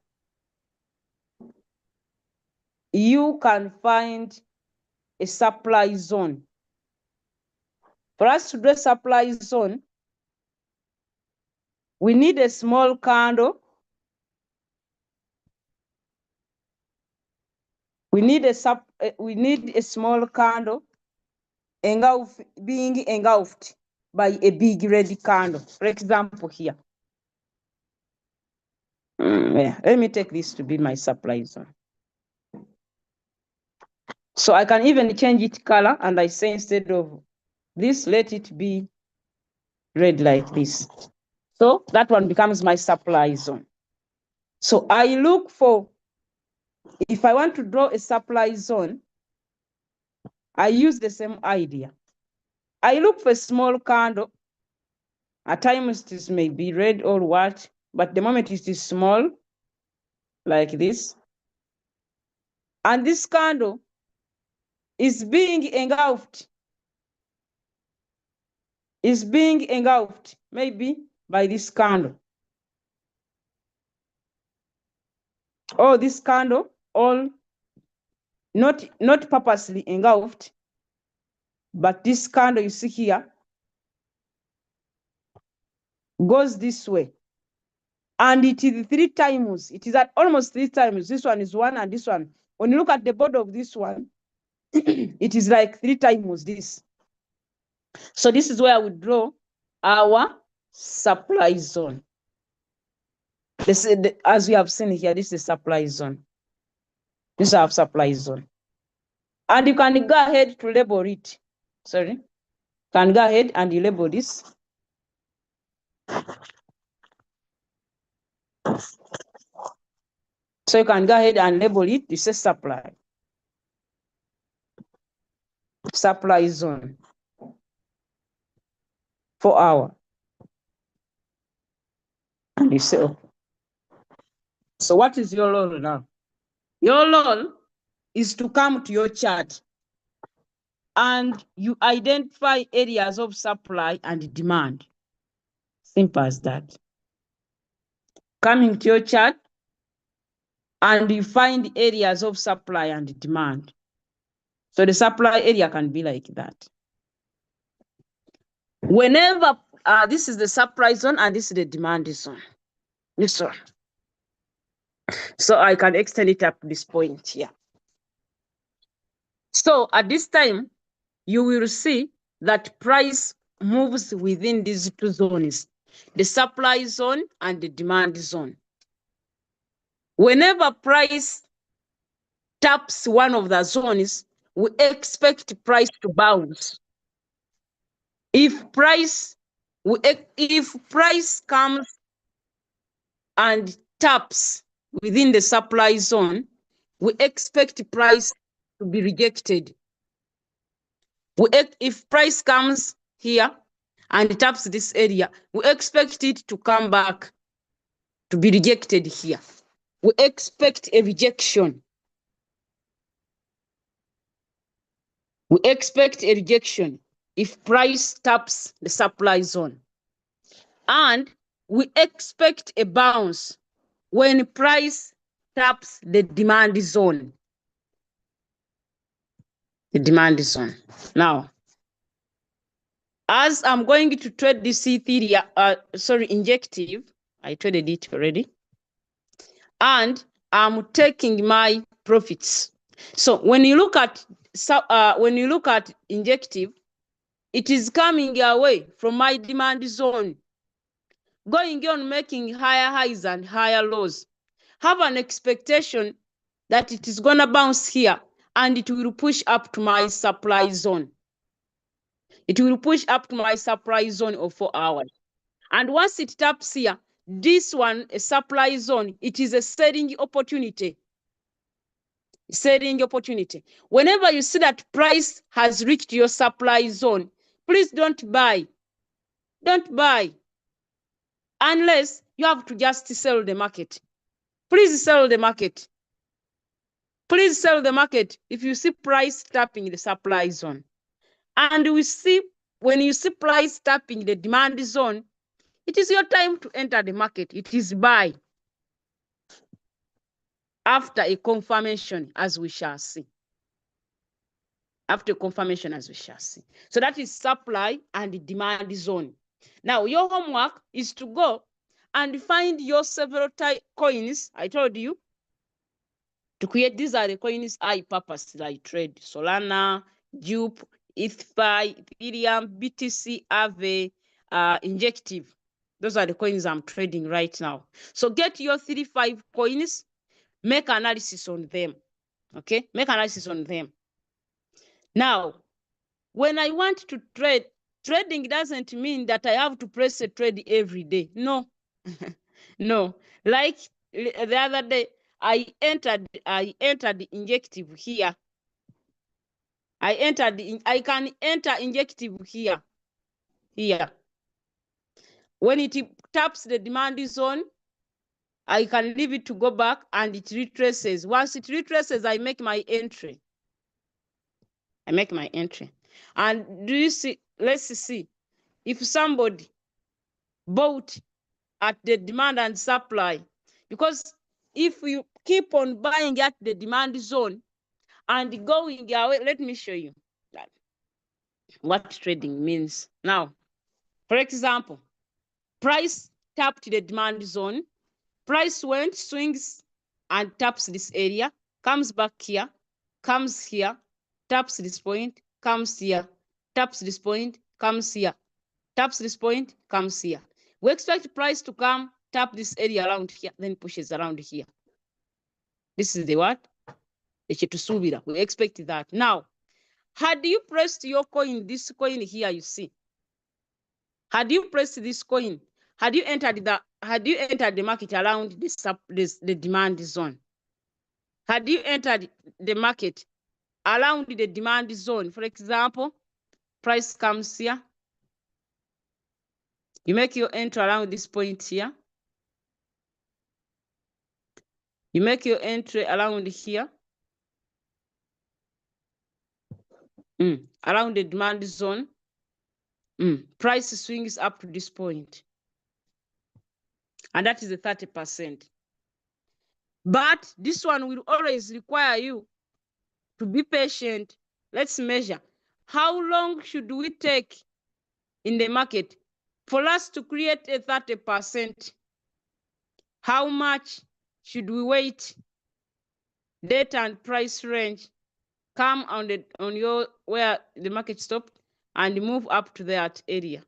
you can find a supply zone. For us to do a supply zone, we need a small candle. We need a small candle being engulfed by a big red candle. For example, here. Let me take this to be my supply zone. So I can even change it color, and I say instead of this, let it be red like this. So that one becomes my supply zone. So I look for, if I want to draw a supply zone, I use the same idea. I look for a small candle. At times this may be red or what, but the moment it is small, like this, and this candle is being engulfed, maybe by this candle. Or this candle, all not purposely engulfed, but this candle you see here goes this way. And it is 3 times, it is at almost 3 times. This one is 1 and this one. When you look at the border of this one, it is like 3 times this. So this is where we draw our supply zone. As we have seen here, this is the supply zone. This is our supply zone. And you can go ahead to label it. Sorry. Can go ahead and you label this. So you can go ahead and label it. This is supply. Supply zone. 4 hours. And you say, okay. So what is your role now? Your role is to come to your chart and you identify areas of supply and demand. Simple as that. Coming to your chart and you find areas of supply and demand. So the supply area can be like that. Whenever, this is the supply zone and this is the demand zone. This one. So I can extend it up to this point here. So at this time, you will see that price moves within these two zones, the supply zone and the demand zone. Whenever price taps one of the zones, we expect price to bounce. If price comes and taps within the supply zone, we expect price to be rejected. If price comes here and taps this area, we expect it to come back to be rejected here. We expect a rejection. We expect a rejection if price taps the supply zone. And we expect a bounce when price taps the demand zone. The demand zone. Now, as I'm going to trade this Ethereum, injective, I traded it already, and I'm taking my profits. So when you look at injective, it is coming away from my demand zone, going on making higher highs and higher lows. Have an expectation that it is gonna bounce here and it will push up to my supply zone. It will push up to my supply zone of 4 hours. And once it taps here, this one, a supply zone, it is a selling opportunity. Selling opportunity. Whenever you see that price has reached your supply zone, please don't buy. Don't buy. Unless you have to just sell the market. Please sell the market. Please sell the market if you see price tapping the supply zone. And when you see price tapping the demand zone, it is your time to enter the market. It is buy. After a confirmation, as we shall see. After confirmation, as we shall see. So that is supply and demand zone. Now, your homework is to go and find your several coins. I told you to create. These are the coins I purposely trade: Solana, Jupe, ETHFI, Ethereum, BTC, Aave, Injective. Those are the coins I'm trading right now. So get your 35 coins, make analysis on them. Okay, make analysis on them. Now, when I want to trade, trading doesn't mean that I have to press a trade every day. No, no. Like the other day, I entered injective here. I can enter injective here. Here. When it taps the demand zone, I can leave it to go back and it retraces. Once it retraces, I make my entry. I make my entry. And do you see, let's see, if somebody bought at the demand and supply, because if you keep on buying at the demand zone and going away, let me show you that what trading means. Now, for example, price tapped the demand zone, price went, swings and taps this area, comes back here, comes here, taps this point, comes here, taps this point, comes here, taps this point, comes here. We expect price to come, tap this area around here, then pushes around here. This is the what? The we expect that. Now, had you pressed your coin, this coin here, you see. Had you pressed this coin, had you entered the market around the demand zone? Had you entered the market around the demand zone? For example, price comes here. You make your entry around this point here. You make your entry around here. Around the demand zone. Price swings up to this point. And that is the 30%. But this one will always require you to be patient. Let's measure. How long should we take in the market for us to create a 30%? How much should we wait? Date and price range. Come on your where the market stopped and move up to that area.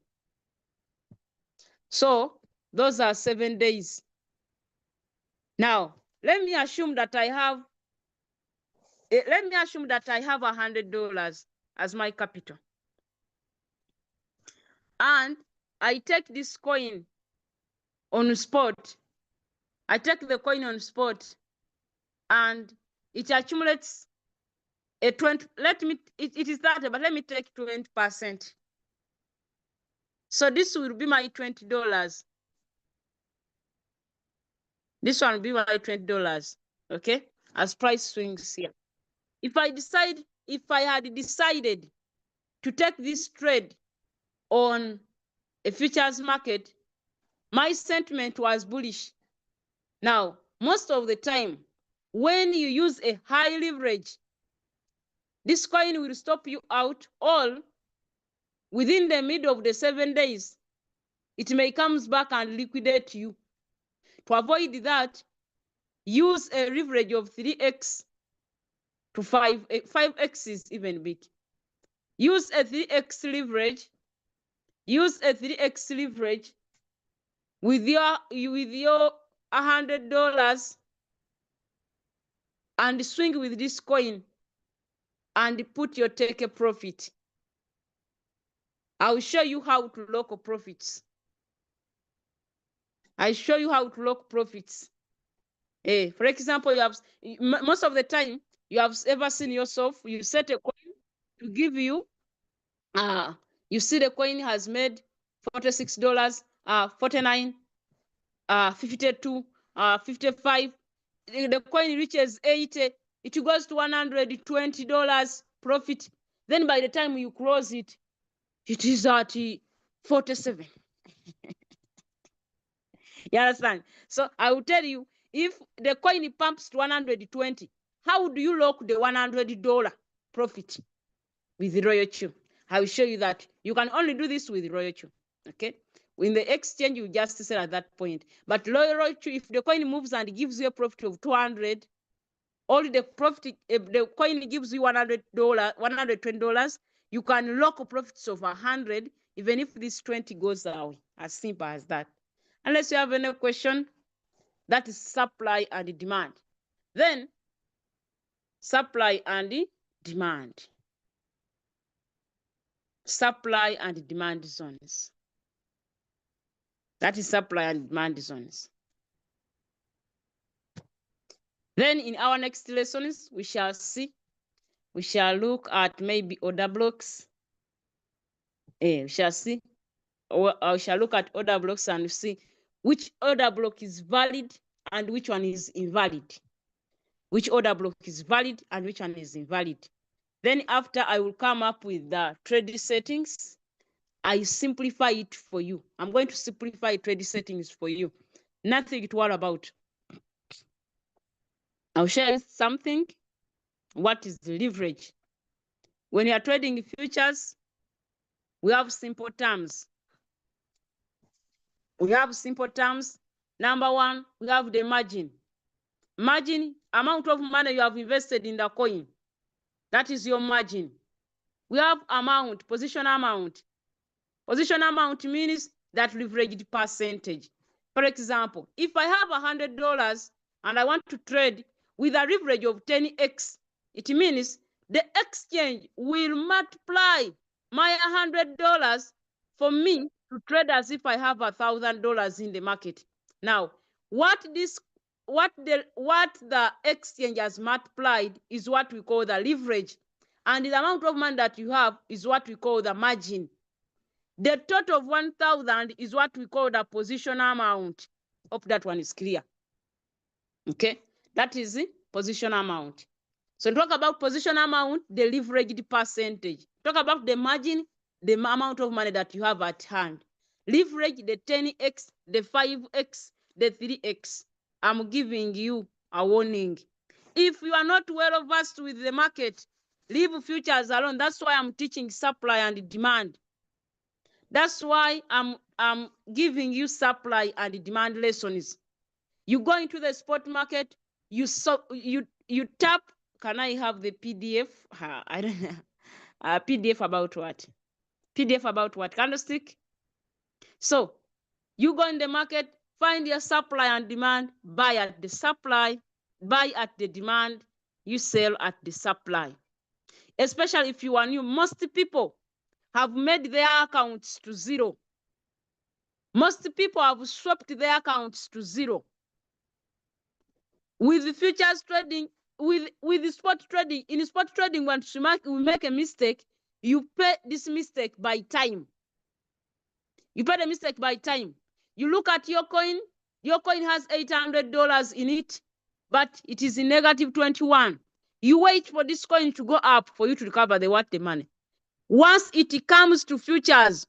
So those are 7 days. Now let me assume that I have $100 as my capital, and I take this coin on spot. I take the coin on spot, and it accumulates a 20. It is 30, but let me take 20%. So this will be my $20. This one will be my $20, okay? As price swings here. If I had decided to take this trade on a futures market, my sentiment was bullish. Now, most of the time, when you use a high leverage, this coin will stop you out all within the middle of the 7 days. It may come back and liquidate you. To avoid that, use a leverage of 3x to 5x is even big. Use a 3x leverage. Use a 3x leverage with your $100 and swing with this coin and put your take a profit. I'll show you how to lock profits. I show you how to lock profits. For example, most of the time you have ever seen yourself, you set a coin to give you, you see the coin has made $46, 49, 52, 55. The coin reaches 80, it goes to $120 profit. Then by the time you close it, it is at 47. You understand? So I will tell you, if the coin pumps to 120, how do you lock the $100 profit with Royal Chew? I will show you that. You can only do this with Royal Chew, okay? In the exchange, you just sell at that point. But Royal Chew, if the coin moves and gives you a profit of 200, only the profit, if the coin gives you $120, you can lock profits of 100, even if this 20 goes away. As simple as that. Unless you have any question, that is supply and demand. Then, supply and demand. Supply and demand zones. That is supply and demand zones. Then in our next lessons, we shall look at maybe order blocks. We shall see, or we shall look at order blocks and see which order block is valid and which one is invalid. Which order block is valid and which one is invalid. Then after, I will come up with the trade settings. I simplify it for you. I'm going to simplify trade settings for you. Nothing to worry about. I'll share something. What is the leverage? When you are trading futures, we have simple terms. We have simple terms. Number one, we have the margin. Margin, amount of money you have invested in the coin. That is your margin. We have amount, position amount. Position amount means that leveraged percentage. For example, if I have $100 and I want to trade with a leverage of 10x, it means the exchange will multiply my $100 for me to trade as if I have $1,000 in the market. Now, what the exchange has multiplied is what we call the leverage, and the amount of money that you have is what we call the margin. The total of 1,000 is what we call the position amount. Hope that one is clear. Okay, that is the position amount. So talk about position amount, the leveraged percentage. Talk about the margin, the amount of money that you have at hand. Leverage, the 10x, the 5x, the 3x. I'm giving you a warning. If you are not well versed with the market, leave futures alone. That's why I'm teaching supply and demand. That's why I'm giving you supply and demand lessons. You go into the spot market, you tap. Can I have the PDF? I don't know. PDF about what? PDF about what? Candlestick? So you go in the market, find your supply and demand, buy at the supply, buy at the demand, you sell at the supply. Especially if you are new, most people have made their accounts to zero. Most people have swapped their accounts to zero. With the futures trading, with the spot trading, in spot trading, when we make a mistake, you pay this mistake by time. You pay the mistake by time. You look at your coin has $800 in it, but it is in negative 21. You wait for this coin to go up for you to recover the money. Once it comes to futures,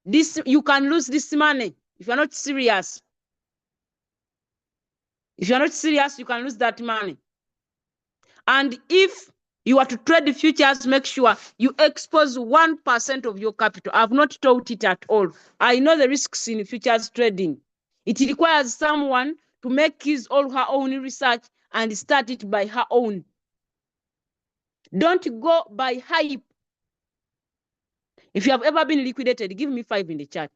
you can lose this money if you're not serious. If you're not serious, you can lose that money. And if you are to trade the futures, make sure you expose 1% of your capital. I've not taught it at all. I know the risks in futures trading. It requires someone to make his or her own research and start it by her own. Don't go by hype. If you have ever been liquidated, give me 5 in the chat.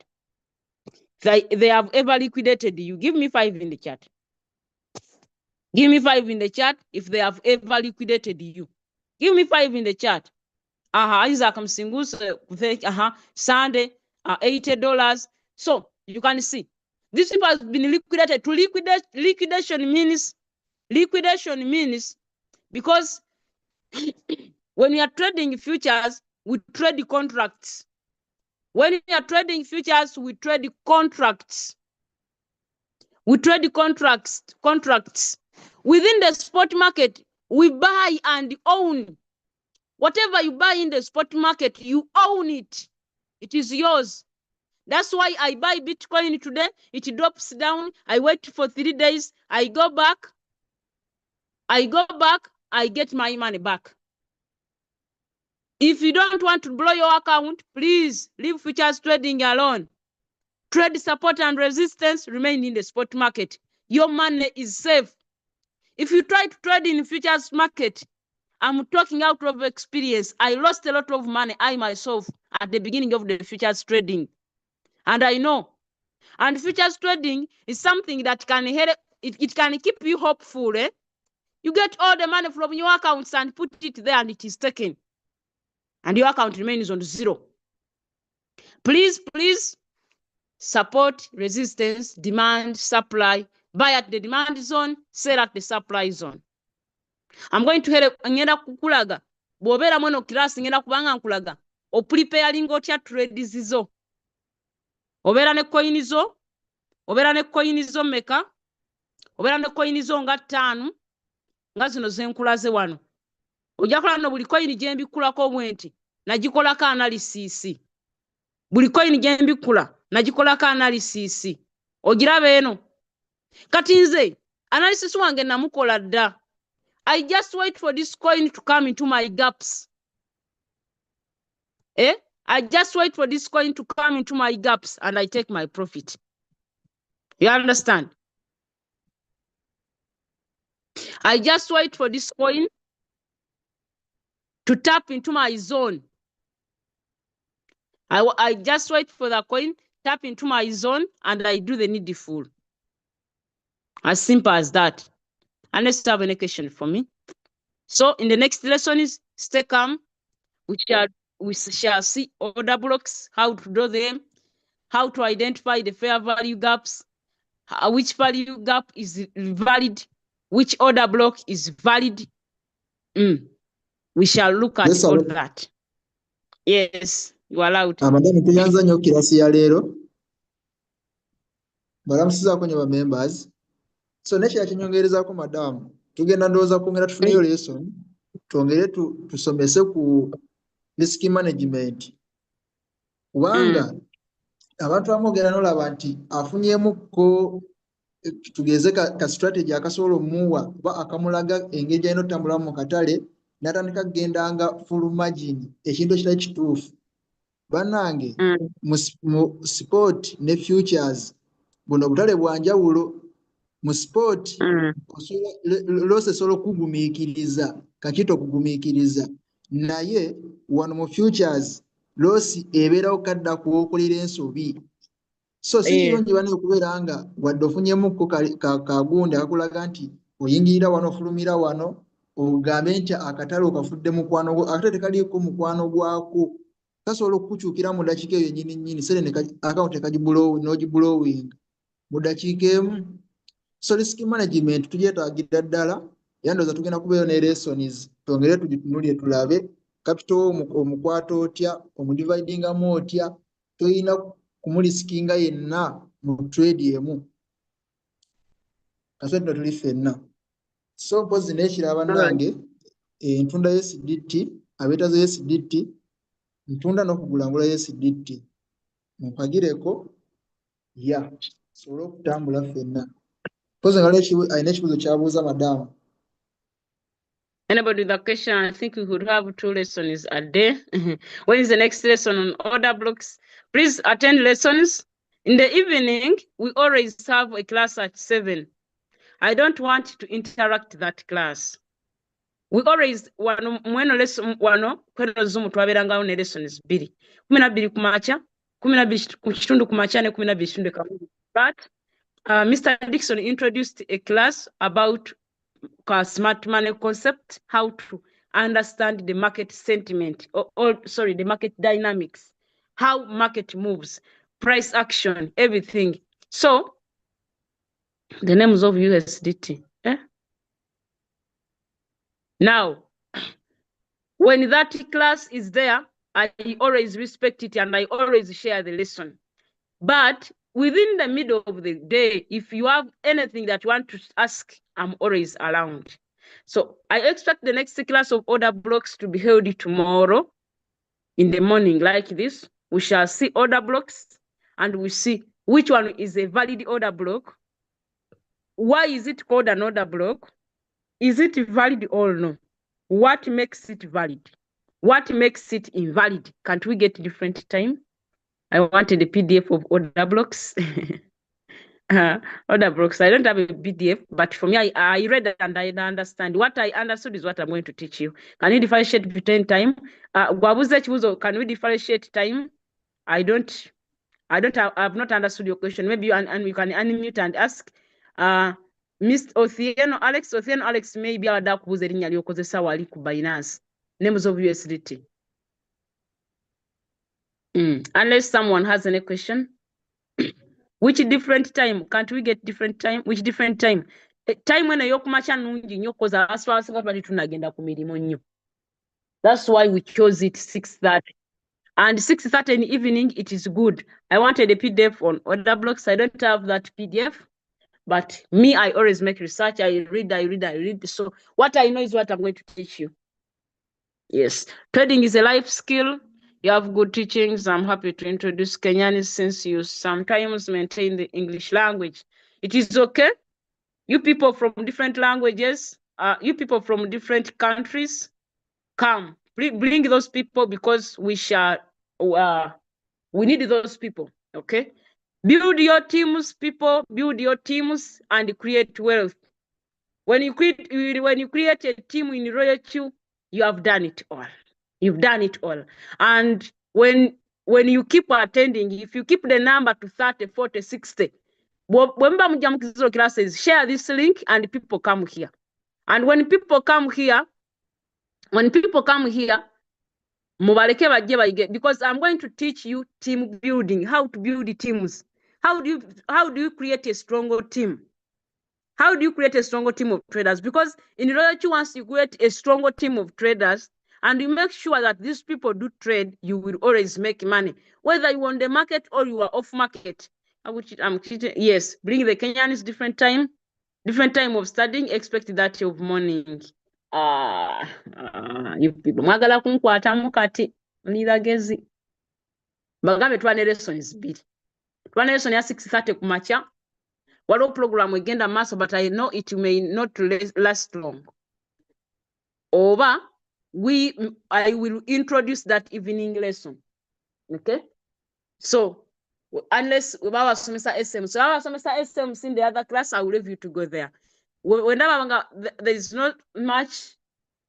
If they have ever liquidated you, give me 5 in the chat. Give me 5 in the chat if they have ever liquidated you. Give me 5 in the chat. Isaac Msingus, Sunday, $80. So you can see this people has been liquidated. To liquidation means because when you are trading futures, we trade the contracts. When you are trading futures, we trade the contracts. We trade the contracts. Within the spot market, we buy and own. Whatever you buy in the spot market, you own it. It is yours. That's why I buy Bitcoin today. It drops down. I wait for 3 days. I go back. I get my money back. If you don't want to blow your account, please leave futures trading alone. Trade support and resistance, remain in the spot market. Your money is safe. If you try to trade in futures market, I'm talking out of experience. I lost a lot of money, I myself, at the beginning of the futures trading. And I know. And futures trading is something that can help, it can keep you hopeful. You get all the money from your accounts and put it there and it is taken. And your account remains on zero. Please support, resistance, demand, supply. Buy at the demand zone, sell at the supply zone. I'm going to help ngenda kukulaga. Bwobera mono class ngenda kubanga nkulaga. O preparing otya trades zo. Obera ne coin zo meka. Obera ne coin zo nga 5 nga zino zenkulaze wano. Ojakola no buli coin jembi kulako bwenti. Nagikolako analysis. Buli coin jembi kula. Nagikolako analysis. Ogirabe eno. Kati nze analysis wange namukola dda. I just wait for this coin to come into my gaps. I just wait for this coin to come into my gaps and I take my profit. You understand? I just wait for this coin to tap into my zone. I just wait for the coin, tap into my zone, and I do the needful. As simple as that. Unless you have any question for me. So in the next lesson is stay calm. We shall see order blocks, how to draw them, how to identify the fair value gaps, which value gap is valid, which order block is valid. We shall look at all that. Yes, you are allowed. Madam tuyanza nnyo kirasi ya leero. Balamusizaako nnyo ba members. So nekya kinyongerezaako madam. Tugenda ndowooza kwongera tufuneyo lesson. Twongere tusomese ku risk management. Kubanga abantu abamu ogenda n'olaba nti afunyeemukko tugeze ka strategy akasobola omuwa oba akamulaga engeri gy'alina otambulamu mu katale n'atandika kugendanga full margin ekintu ekitali kituufu. Bannange mu sport ne futures buno obutale bwa njawulo. mu sport lose solo okugumiikiriza kakito okugumiikiriza naye wano mu futures losi ebeerawo kadda kuwokulira ensobi so si kirungi bane okubeera nga wadde ofunyemukko kagundi akakulaga nti oyingirira wano ofulumira wano ogambe nti akatale okafudde mukwano gwo ate tekaliiko mukwano gwako kasobola okukukyukira mu dakiika eyo nnyini sere ne account n'ogibulowing mu dakiika emu. So risk management tugyetaagira ddala era ndowooza tugenda kubeeyo ne lessons twongere tugitunulire tulabe capital omukwata otya omudividingamu otya toyina kumulisikinga yenna mu trade emu kasooto tuli ffenna. So mpozi n'ekiraba nange ntunda SDT abeetazo SDT ntunda n'okugulangula SDT mpagireko ya sobole okutambula ffenna. Mpozi nga alina ekibuzo kyabuuza madamu. Anybody with a question? I think we could have 2 lessons a day. When is the next lesson on order blocks? Please attend lessons. In the evening, we always have a class at 7. I don't want to interact that class. We always mweno lesson wano kweno Zoom twaberangawo ne lessons 2. 12 kumacha, 12 kukitundu kumacha ne 12 kitundu kawungi. But Mr. Dixon introduced a class about smart money concept, how to understand the market sentiment, the market dynamics, how market moves, price action, everything. So, the names of USDT. Now, when that class is there, I always respect it and I always share the lesson. But within the middle of the day, if you have anything that you want to ask, I'm always around. So I expect the next class of order blocks to be held tomorrow in the morning like this. We shall see order blocks and we see which one is a valid order block. Why is it called an order block? Is it valid or no? What makes it valid? What makes it invalid? Can't we get different time? I wanted a PDF of order blocks. Order blocks. I don't have a PDF, but for me, I read and I understand. What I understood is what I'm going to teach you. Can you differentiate between time? Can we differentiate time? I've not understood your question. Maybe you can unmute and ask. Miss Othieno Alex maybe ada kubuza erinnya lyokozesa wali ku Binance. Names of USDT. Unless someone has any question. Which different time? Can't we get different time? Which different time? Time when yokumacha nungi nnyo koza aswasika bali tunagenda ku mirimo nnyo. That's why we chose it 6:30. And 6:30 in the evening, it is good. I wanted a PDF on order blocks. I don't have that PDF. But me, I always make research. I read. So what I know is what I'm going to teach you. Yes. Trading is a life skill. You have good teachings. I'm happy to introduce Kenyans since you sometimes maintain the English language. It is okay. You people from different languages, you people from different countries, come. Bring those people because we need those people, okay? Build your teams, people, build your teams and create wealth. When you create a team in Royal Q, you have done it all. You've done it all. And when you keep attending, if you keep the number to 30, 40, 60, classes, share this link and people come here. And when people come here, because I'm going to teach you team building, how to build teams. How do you create a stronger team? How do you create a stronger team of traders? Because in reality, once you create a stronger team of traders and you make sure that these people do trade, you will always make money. Whether you on the market or you are off market. Yes, bring the Kenyans different time of studying, expect that of morning. You people. Mwagala kunkwata mukati mliragezi. Bagambe twane lessons 2. Twane lesson ya 6:30 kumacha. Walo program egenda maso, but I know it may not last long. Over, I will introduce that evening lesson. Okay? So, unless baba somesa SM. So baba somesa SM in the other class, I will leave you to go there. Whenever there is not much,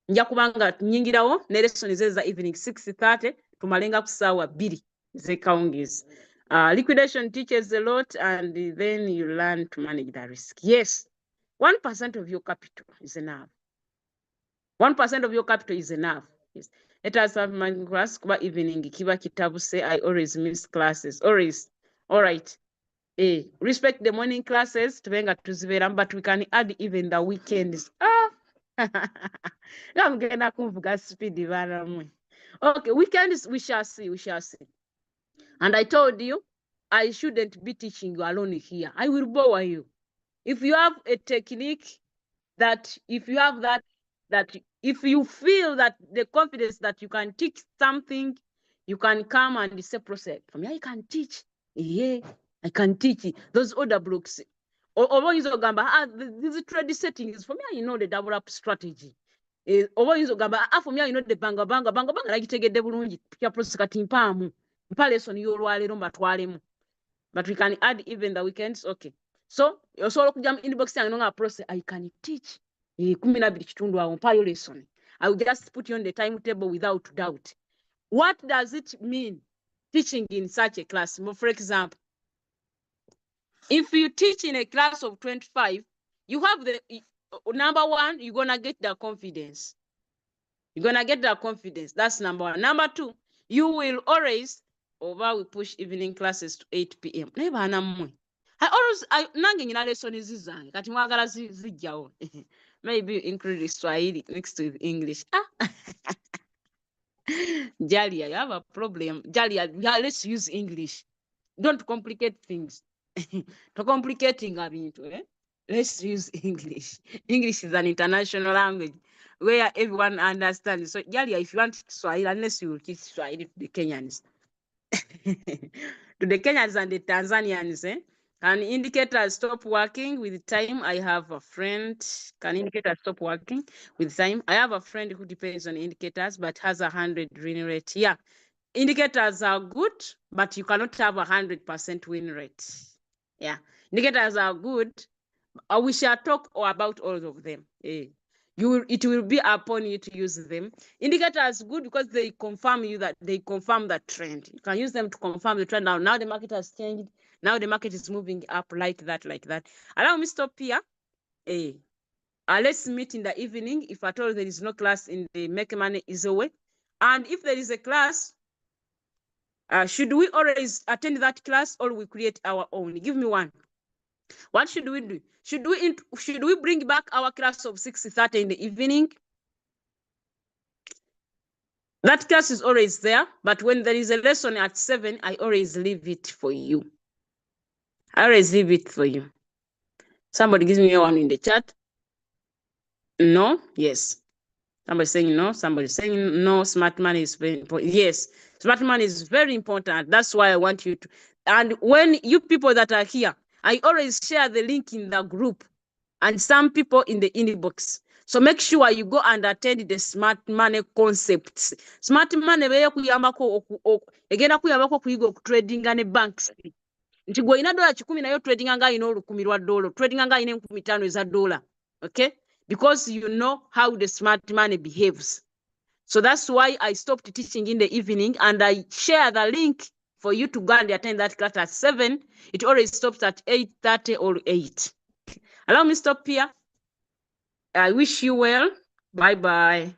nja kubanga nyingirawo ne lesson zeza evening 6:30 tumalenga kusawa 2 zekaungis. Liquidation teaches a lot, and then you learn to manage the risk. Yes, 1% of your capital is enough. 1% of your capital is enough. Yes. Let us have my class kuba evening kiba kitabu say I always miss classes. Always. All right. Respect the morning classes tubenga tuzibera, but we can add even the weekends. I'm gonna kumvuga speed baramwe. Okay, weekends we shall see. And I told you I shouldn't be teaching you alone here. I will bore you. If you have a technique that if you feel that the confidence that you can teach something, you can come and say, "Proceed. For me, I can teach. Yeah, I can teach it. Those other blocks." Or these trade settings. For me, I know the double up strategy. For me, I know the banga, like you take a double run, your prosecuting palm, palace on your wallet, but we can add even the weekends. Okay. So, you're sort of inbox and process. I can teach. I will just put you on the timetable without doubt. What does it mean teaching in such a class? For example, if you teach in a class of 25, you have the number one, you're gonna get the confidence. You're gonna get the confidence. That's number one. Number two, you will always we push evening classes to 8 p.m. I nanging lesson is kati mwagala zijjawo. Maybe include Swahili mixed with English. Jalia, you have a problem. Jalia, let's use English. Don't complicate things. To complicating a bit, let's use English. English is an international language where everyone understands. So, Jalia, if you want Swahili, unless you will teach Swahili to the Kenyans. To the Kenyans and the Tanzanians, Can indicators stop working with time? I have a friend. Can indicators stop working with time? I have a friend who depends on indicators but has 100 win rate. Yeah, indicators are good, but you cannot have 100% win rate. Yeah, indicators are good. We shall talk about all of them. It will be upon you to use them. Indicators good because they confirm the trend. You can use them to confirm the trend. Now the market has changed. Now the market is moving up like that. Allow me stop here. Let's meet in the evening. If at all there is no class in the Make Money Easy Way. And if there is a class, should we always attend that class or we create our own? Give me one. What should we do? Should we bring back our class of 6:30 in the evening? That class is always there, but when there is a lesson at 7, I always leave it for you. Somebody gives me one in the chat. No? Yes. Somebody saying no. Somebody saying no. Smart money is very important. Yes. Smart money is very important. That's why I want you to. And when you people that are here, I always share the link in the group and some people in the inbox. So make sure you go and attend the smart money concepts. Smart money egenda kuyambako kuyiga okutradinga ne banks. Nti gwe ina $10 nayo trading anga ina $10 trading anga ina $5 okay, because you know how the smart money behaves. So that's why I stopped teaching in the evening and I share the link for you to go and attend that class at 7. It always stops at 8:30 or 8. Allow me stop here. I wish you well. Bye bye.